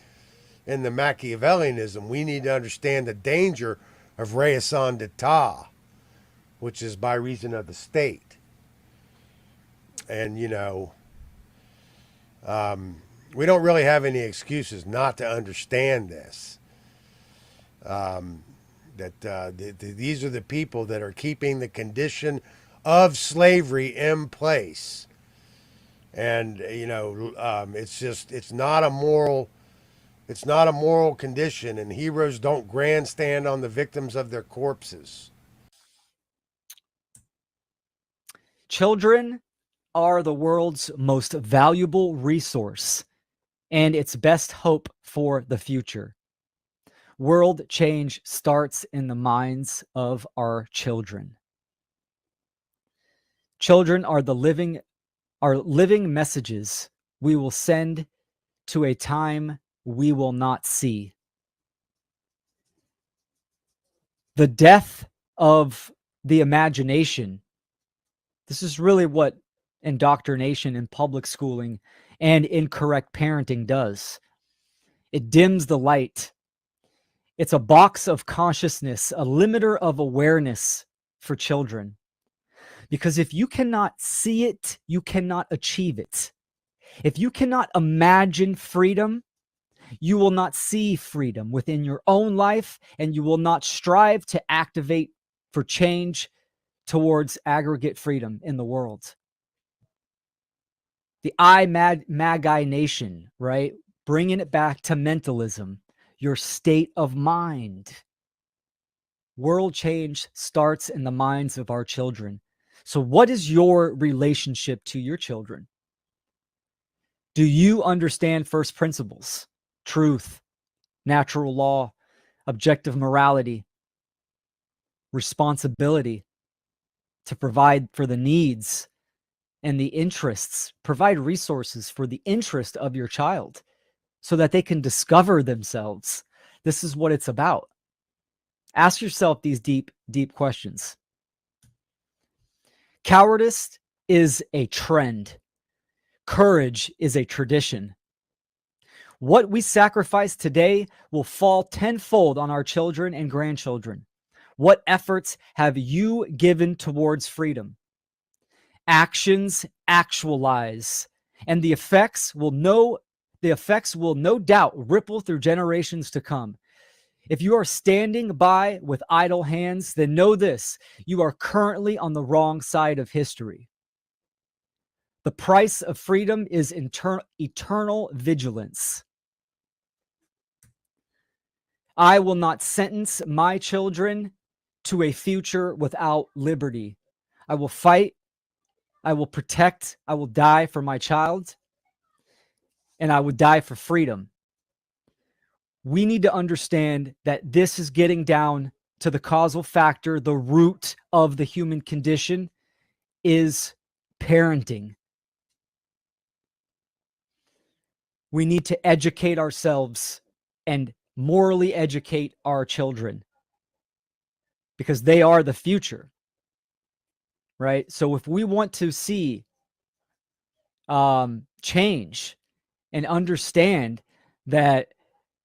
in the Machiavellianism. We need to understand the danger of raison d'etat, which is by reason of the state. And, we don't really have any excuses not to understand this. These are the people that are keeping the condition of slavery in place. And, it's not a moral condition, and heroes don't grandstand on the victims of their corpses.
Children are the world's most valuable resource and its best hope for the future. World change starts in the minds of our children. Children are living messages we will send to a time we will not see. The death of the imagination. This is really what indoctrination in public schooling and incorrect parenting does. It dims the light. It's a box of consciousness, a limiter of awareness for children. Because if you cannot see it, you cannot achieve it. If you cannot imagine freedom, you will not see freedom within your own life, and you will not strive to activate for change towards aggregate freedom in the world. The Magi nation, right? Bringing it back to mentalism, your state of mind. World change starts in the minds of our children. So what is your relationship to your children? Do you understand first principles, truth, natural law, objective morality, responsibility to provide for the needs and the interests, provide resources for the interest of your child so that they can discover themselves? This is what it's about. Ask yourself these deep, deep questions. Cowardice is a trend. Courage is a tradition. What we sacrifice today will fall tenfold on our children and grandchildren. What efforts have you given towards freedom? Actions actualize, and the effects will no doubt ripple through generations to come. If you are standing by with idle hands, then know this: you are currently on the wrong side of history. The price of freedom is eternal vigilance. I will not sentence my children to a future without liberty. I will fight, I will protect, I will die for my child, and I would die for freedom. We need to understand that this is getting down to the causal factor. The root of the human condition is parenting. We need to educate ourselves and morally educate our children because they are the future, right? So if we want to see change and understand that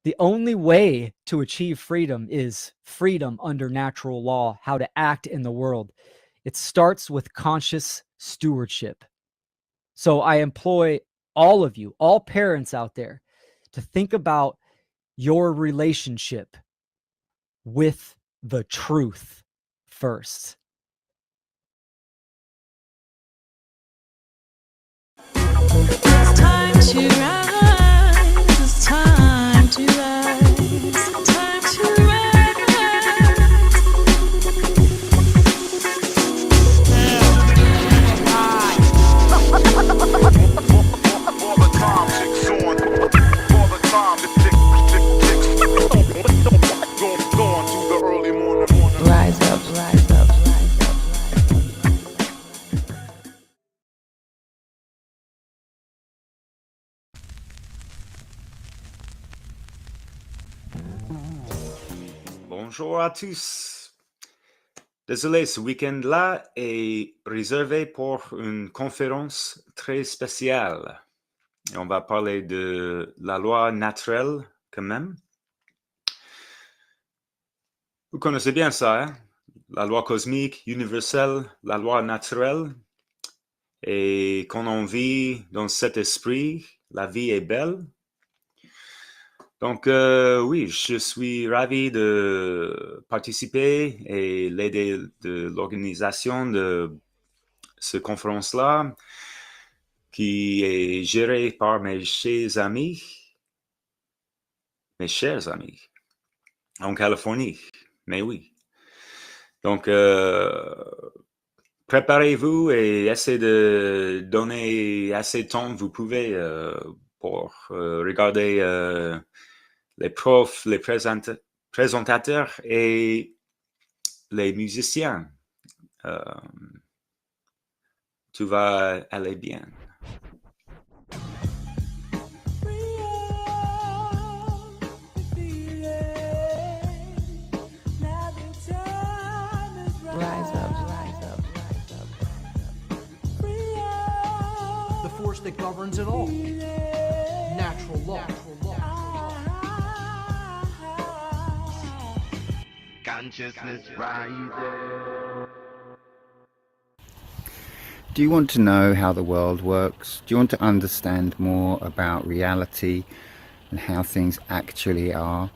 the only way to achieve freedom is freedom under natural law, how to act in the world, it starts with conscious stewardship. So I employ all of you, all parents out there, to think about your relationship with the truth first.
It's time to rise. It's time to rise. Time to rise.
Rise up, rise up, rise up.
Bonjour à tous. Désolé, ce week-end-là est réservé pour une conférence très spéciale. Et on va parler de la loi naturelle quand même. Vous connaissez bien ça, hein? La loi cosmique, universelle, la loi naturelle. Et quand on vit dans cet esprit, la vie est belle. Donc, oui, je suis ravi de participer et l'aider de l'organisation de cette conférence-là, qui est gérée par mes chers amis en Californie. Mais oui. Donc, préparez-vous et essayez de donner assez de temps que vous pouvez pour regarder les profs, les présentateurs et les musiciens. Tout va aller bien.
Rise up, rise up, rise up.
The force that governs it all. Natural law.
Consciousness rising.
Do you want to know how the world works? Do you want to understand more about reality and how things actually are,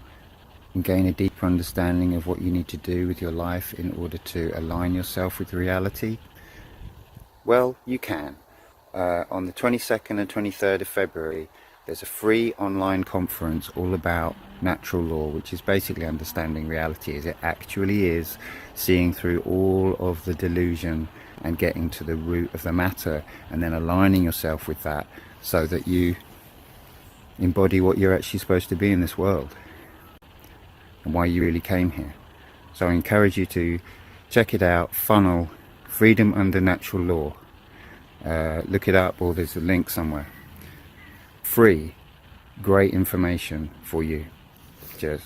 and gain a deeper understanding of what you need to do with your life in order to align yourself with reality? Well, you can. On the 22nd and 23rd of February, there's a free online conference all about natural law, which is basically understanding reality as it actually is, seeing through all of the delusion and getting to the root of the matter, and then aligning yourself with that so that you embody what you're actually supposed to be in this world and why you really came here. So I encourage you to check it out. Funl, Freedom Under Natural Law. Look it up, or there's a link somewhere. Free, great information for you. Cheers.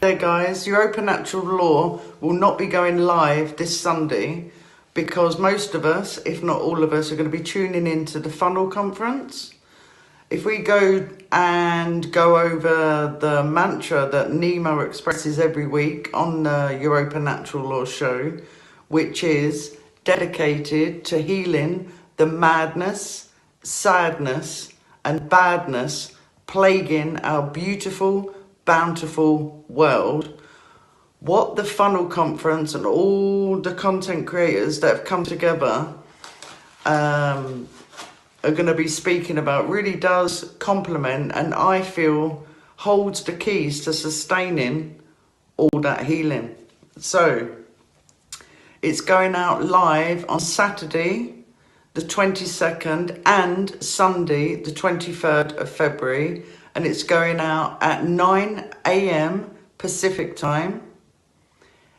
There guys, your Open Natural Law will not be going live this Sunday,
because most of us, if not all of us, are going to be tuning into the Funl conference. If we go over the mantra that Nemo expresses every week on the Europa Natural Law show, which is dedicated to healing the madness, sadness, and badness plaguing our beautiful, bountiful world, what the Funl conference and all the content creators that have come together are going to be speaking about really does complement, and I feel holds the keys to sustaining all that healing. So it's going out live on Saturday the 22nd and Sunday the 23rd of February, and it's going out at 9 a.m. Pacific time,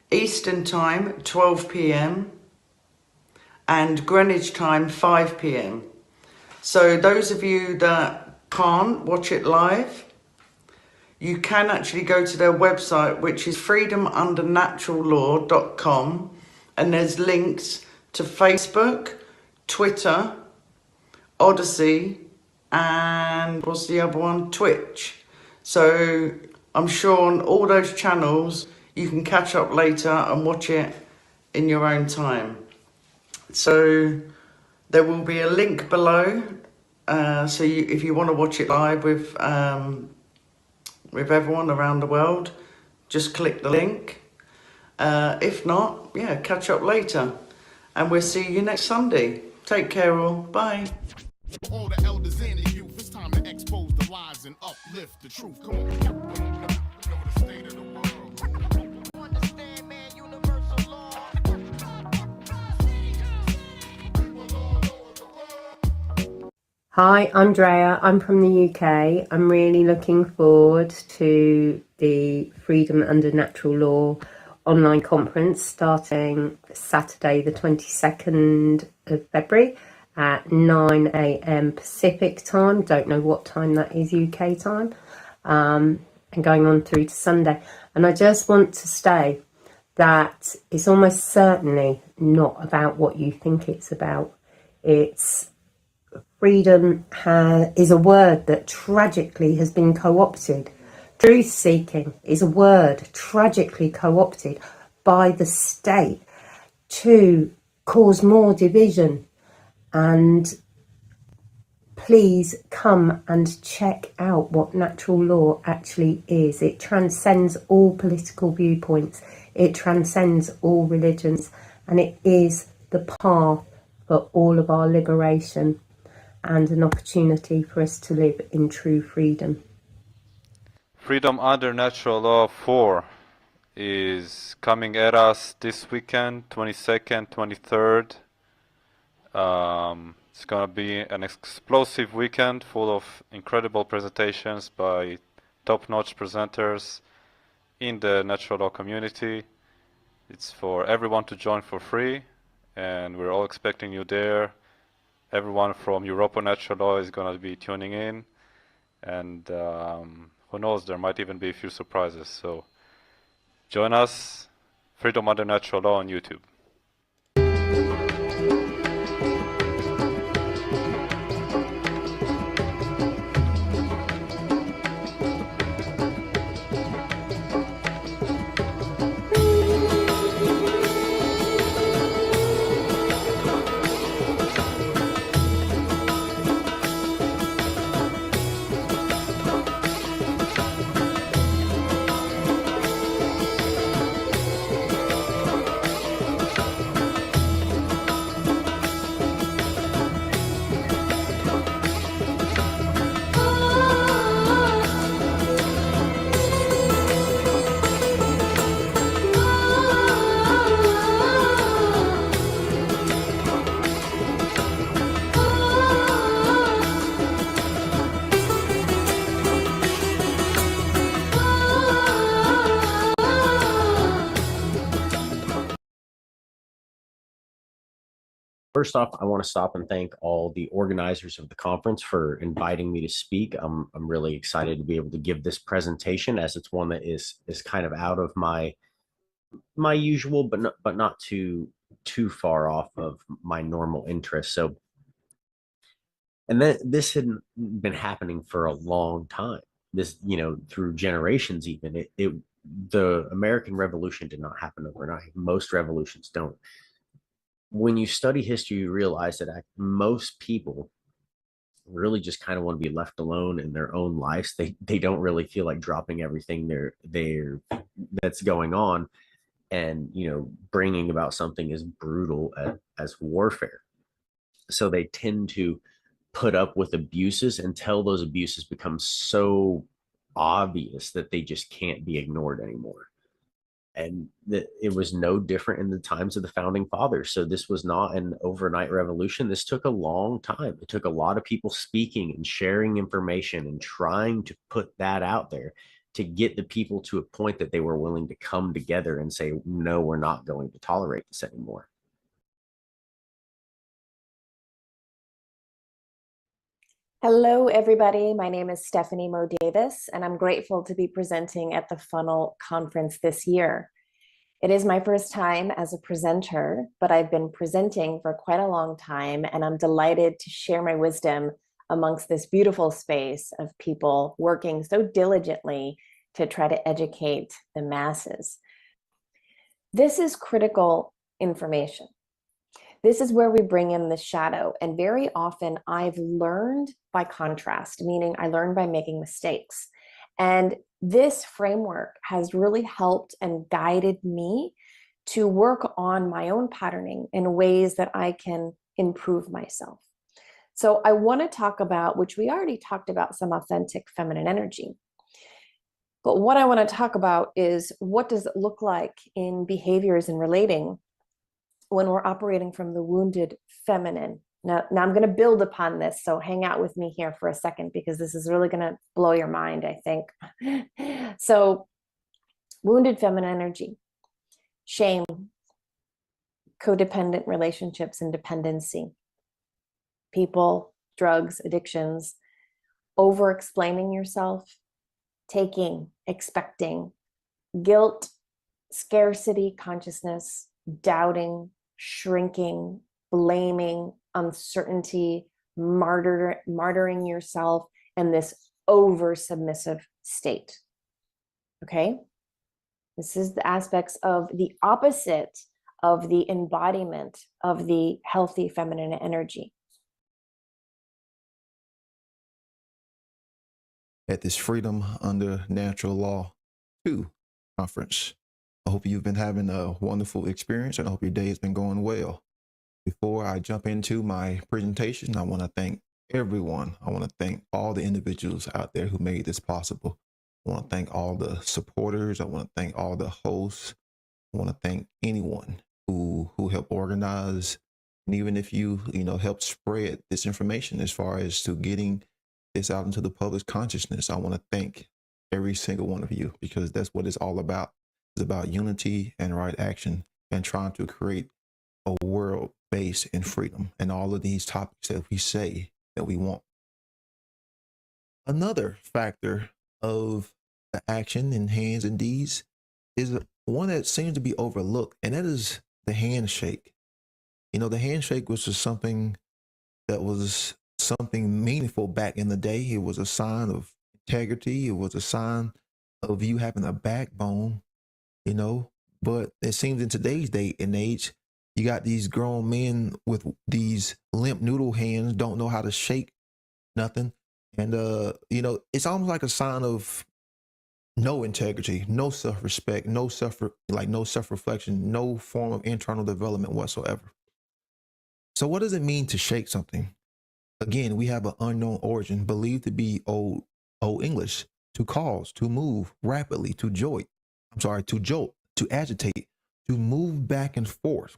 Eastern time 12 p.m. and Greenwich time 5 p.m. So those of you that can't watch it live, you can actually go to their website, which is freedomundernaturallaw.com, and there's links to Facebook, Twitter, Odyssey, and what's the other one? Twitch. So I'm sure on all those channels you can catch up later and watch it in your own time. So there will be a link below, so if you want to watch it live with everyone around the world, just click the link. If not, yeah, catch up later, and we'll see you next Sunday. Take care all. Bye.
All the elders and the youth, it's time to expose the lies and uplift the truth. Come on. Know the state of the world. Understand, man, universal law.
Hi, I'm Drea. I'm from the UK. I'm really looking forward to the Freedom Under Natural Law online conference starting Saturday the 22nd of February at 9 a.m. Pacific time. Don't know what time that is UK time. And going on through to Sunday. And I just want to say that it's almost certainly not about what you think it's about. Freedom is a word that tragically has been co-opted. Truth-seeking is a word tragically co-opted by the state to cause more division. And please come and check out what natural law actually is. It transcends all political viewpoints. It transcends all religions. And it is the path for all of our liberation and an opportunity for us to live in true freedom.
Freedom Under Natural Law 4 is coming at us this weekend, 22nd, 23rd. It's going to be an explosive weekend full of incredible presentations by top-notch presenters in the natural law community. It's for everyone to join for free, and we're all expecting you there. Everyone from Europa Natural Law is going to be tuning in, and who knows, there might even be a few surprises. So join us, Freedom Under Natural Law on YouTube.
First off, I want to stop and thank all the organizers of the conference for inviting me to speak. I'm really excited to be able to give this presentation, as it's one that is kind of out of my usual, but not too too far off of my normal interest. So, and then this had been happening for a long time. This, through generations, even the American Revolution did not happen overnight. Most revolutions don't. When you study history, you realize that most people really just kind of want to be left alone in their own lives. They don't really feel like dropping everything that's going on, and bringing about something as brutal as warfare. So they tend to put up with abuses until those abuses become so obvious that they just can't be ignored anymore. And that it was no different in the times of the founding fathers. So this was not an overnight revolution. This took a long time. It took a lot of people speaking and sharing information and trying to put that out there to get the people to a point that they were willing to come together and say, no, we're not going to tolerate this anymore.
Hello, everybody. My name is Stephanie Mo Davis, and I'm grateful to be presenting at the Funl conference this year. It is my first time as a presenter, but I've been presenting for quite a long time, and I'm delighted to share my wisdom amongst this beautiful space of people working so diligently to try to educate the masses. This is critical information. This is where we bring in the shadow. And very often I've learned by contrast, meaning I learned by making mistakes. And this framework has really helped and guided me to work on my own patterning in ways that I can improve myself. So I want to talk about, which we already talked about, some authentic feminine energy. But what I want to talk about is, what does it look like in behaviors and relating when we're operating from the wounded feminine? Now I'm going to build upon this, so hang out with me here for a second, because this is really going to blow your mind, I think. So, wounded feminine energy, shame, codependent relationships and dependency, people, drugs, addictions, over-explaining yourself, taking, expecting, guilt, scarcity consciousness, doubting, shrinking, blaming, uncertainty, martyring yourself, and this over submissive state. Okay? This is the aspects of the opposite of the embodiment of the healthy feminine energy.
At this Freedom Under Natural Law 2 conference. I hope you've been having a wonderful experience, and I hope your day has been going well. Before I jump into my presentation, I want to thank everyone. I want to thank all the individuals out there who made this possible. I want to thank all the supporters. I want to thank all the hosts. I want to thank anyone who helped organize, and even if you helped spread this information as far as to getting this out into the public consciousness. I want to thank every single one of you, because that's what it's all about. It's about unity and right action, and trying to create a world based in freedom and all of these topics that we say that we want. Another factor of the action in hands and deeds is one that seems to be overlooked, and that is the handshake. The handshake was just something that was something meaningful back in the day. It was a sign of integrity. It was a sign of you having a backbone, but it seems in today's day and age, you got these grown men with these limp noodle hands, don't know how to shake nothing. And, it's almost like a sign of no integrity, no self-respect, no self-reflection, no form of internal development whatsoever. So what does it mean to shake something? Again, we have an unknown origin, believed to be old English, to cause, to move rapidly, to jolt, to agitate, to move back and forth.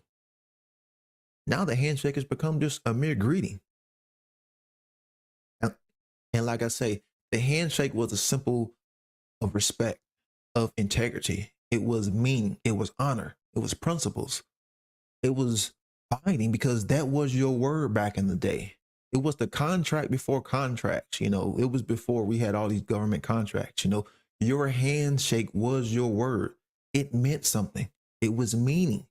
Now the handshake has become just a mere greeting. And like I say, the handshake was a symbol of respect, of integrity. It was meaning, it was honor, it was principles. It was binding, because that was your word back in the day. It was the contract before contracts. It was before we had all these government contracts. Your handshake was your word. It meant something. It was meaning.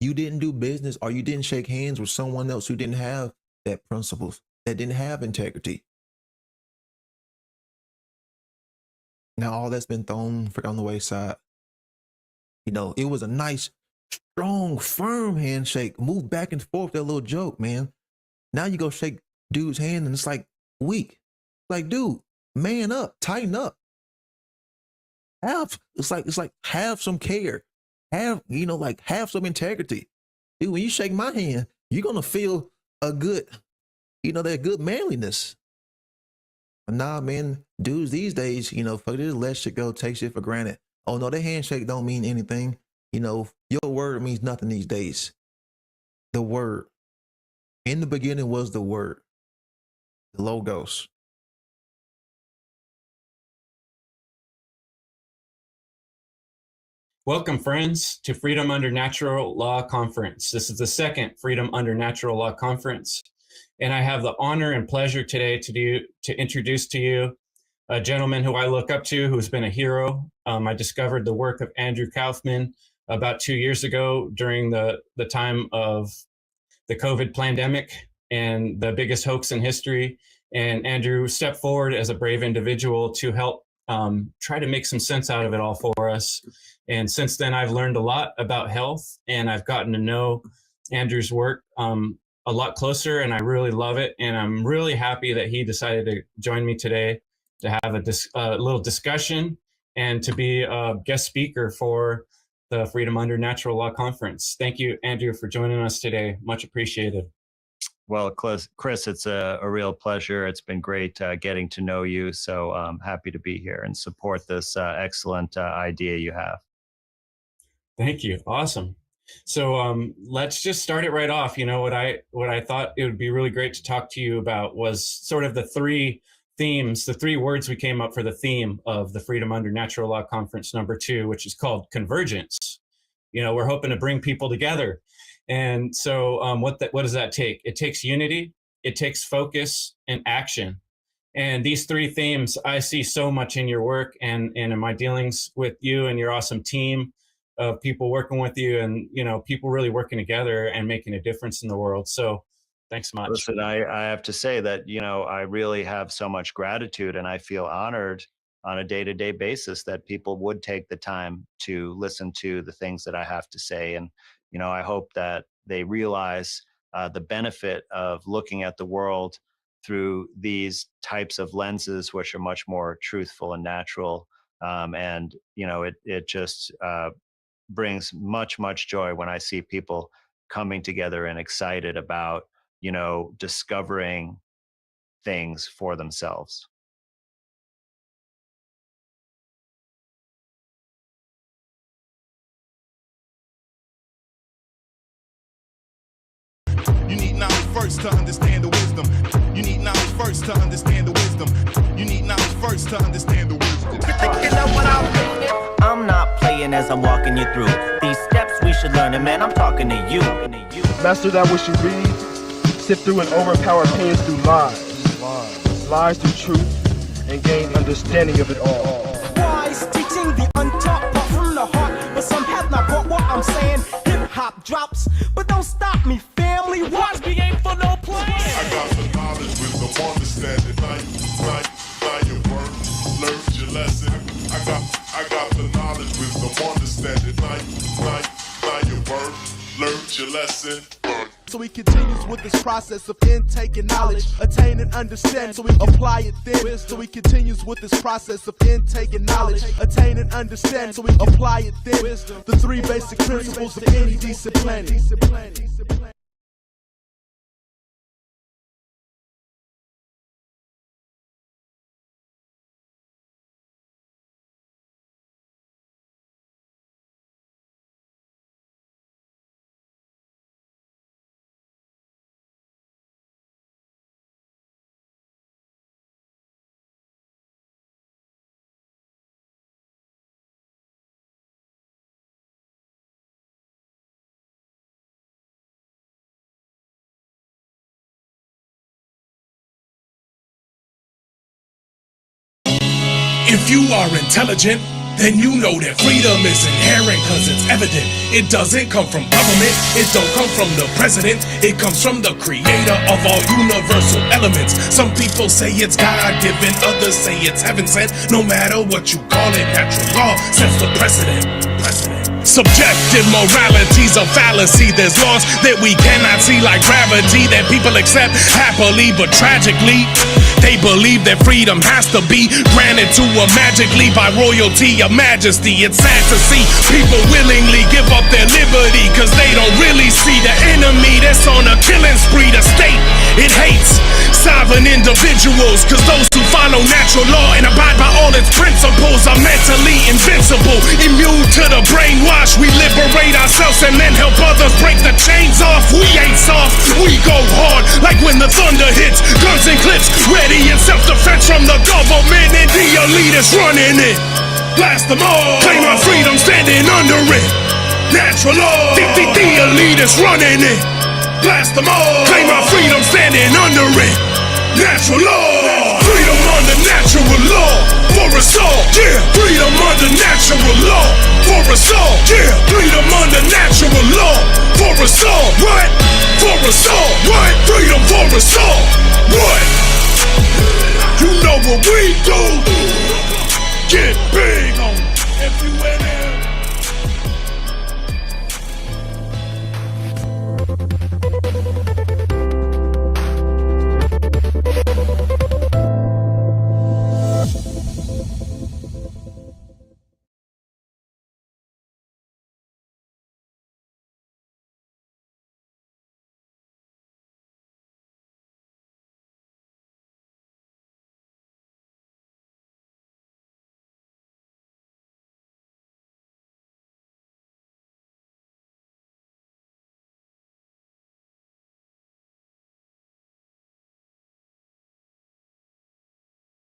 you didn't do business or you didn't shake hands with someone else who didn't have that principles, that didn't have integrity. Now all that's been thrown on the wayside. You know, it was a nice, strong, firm handshake. Move back and forth, that little joke, man. Now you go shake dude's hand and it's like weak. Like, dude, man up, tighten up. It's like have some care. Have some integrity. Dude, when you shake my hand, you're gonna feel a good, that good manliness. But nah, man, dudes these days, fuck this, let shit go, take shit for granted. Oh no, that handshake don't mean anything. Your word means nothing these days. The word. In the beginning was the word. The logos.
Welcome, friends, to Freedom Under Natural Law Conference. This is the second Freedom Under Natural Law Conference, and I have the honor and pleasure today to introduce to you a gentleman who I look up to, who's been a hero. I discovered the work of Andrew Kaufman about 2 years ago during the time of the COVID pandemic and the biggest hoax in history. And Andrew stepped forward as a brave individual to help try to make some sense out of it all for us. And since then, I've learned a lot about health, and I've gotten to know Andrew's work a lot closer, and I really love it. And I'm really happy that he decided to join me today to have a little discussion and to be a guest speaker for the Freedom Under Natural Law Conference. Thank you, Andrew, for joining us today. Much appreciated.
Well, Chris, it's a real pleasure. It's been great getting to know you. So I'm happy to be here and support this excellent idea you have.
Thank you. Awesome. So let's just start it right off. What I thought it would be really great to talk to you about was sort of the three themes, the three words we came up for the theme of the Freedom Under Natural Law Conference #2, which is called convergence. We're hoping to bring people together. And so what does that take? It takes unity, it takes focus, and action. And these three themes I see so much in your work and in my dealings with you and your awesome team of people working with you, and people really working together and making a difference in the world. So thanks much.
Listen, I have to say that, I really have so much gratitude, and I feel honored on a day-to-day basis that people would take the time to listen to the things that I have to say. And, I hope that they realize the benefit of looking at the world through these types of lenses, which are much more truthful and natural. And, it just brings much, much joy when I see people coming together and excited about, discovering things for themselves.
You need knowledge first to understand the wisdom. You need knowledge first to understand the wisdom. You need knowledge first to understand the wisdom.
You know what I'm thinking? I'm not playing as I'm walking you through these steps we should learn, and man, I'm talking to you.
Master that which you read, sift through and overpower pains through lies through truth, and gain understanding of it all.
Wise teaching the untaught, but from the heart, but some have not caught what I'm saying. Hip hop drops, but don't stop me, family. Watch me ain't for no play.
I got the knowledge, wisdom, understanding. Now your work, learned your lesson. I got the knowledge, wisdom, understanding. Now your work, learned your lesson.
So he continues with this process of intake and knowledge, attain and understand, so we apply it then. So he continues with this process of intake and knowledge, attain and understand, so we apply it then. The three basic principles of any decent planet.
If you are intelligent,
then you know that freedom is inherent, cause it's evident. It doesn't come from government, it don't come from the president, it comes from the creator of all universal elements. Some people say it's God-given, others say it's heaven sent. No matter what you call it, natural law sets the precedent. Subjective morality's a fallacy. There's laws that we cannot see, like gravity, that people accept happily, but tragically they believe that freedom has to be granted to them magically by royalty or majesty. It's sad to see people willingly give up their liberty, cause they don't really see the enemy that's on a killing spree. The state, it hates sovereign individuals, cause those who follow natural law and abide by all its principles are mentally invincible, immune to the brainwash. We liberate ourselves and then help others break the chains off. We ain't soft, we go hard, like when the thunder hits. Guns and clips, ready in self-defense from the government and the elitists running it. Blast them all, claim our freedom standing under it. Natural law, the elitists running it. Blast them all, claim our freedom standing under it. Natural law, freedom under natural law. For us all, yeah, freedom under natural law. For us all, yeah, freedom under natural law. For us all, what? For us all, what? Freedom for us all, what? You know what we do.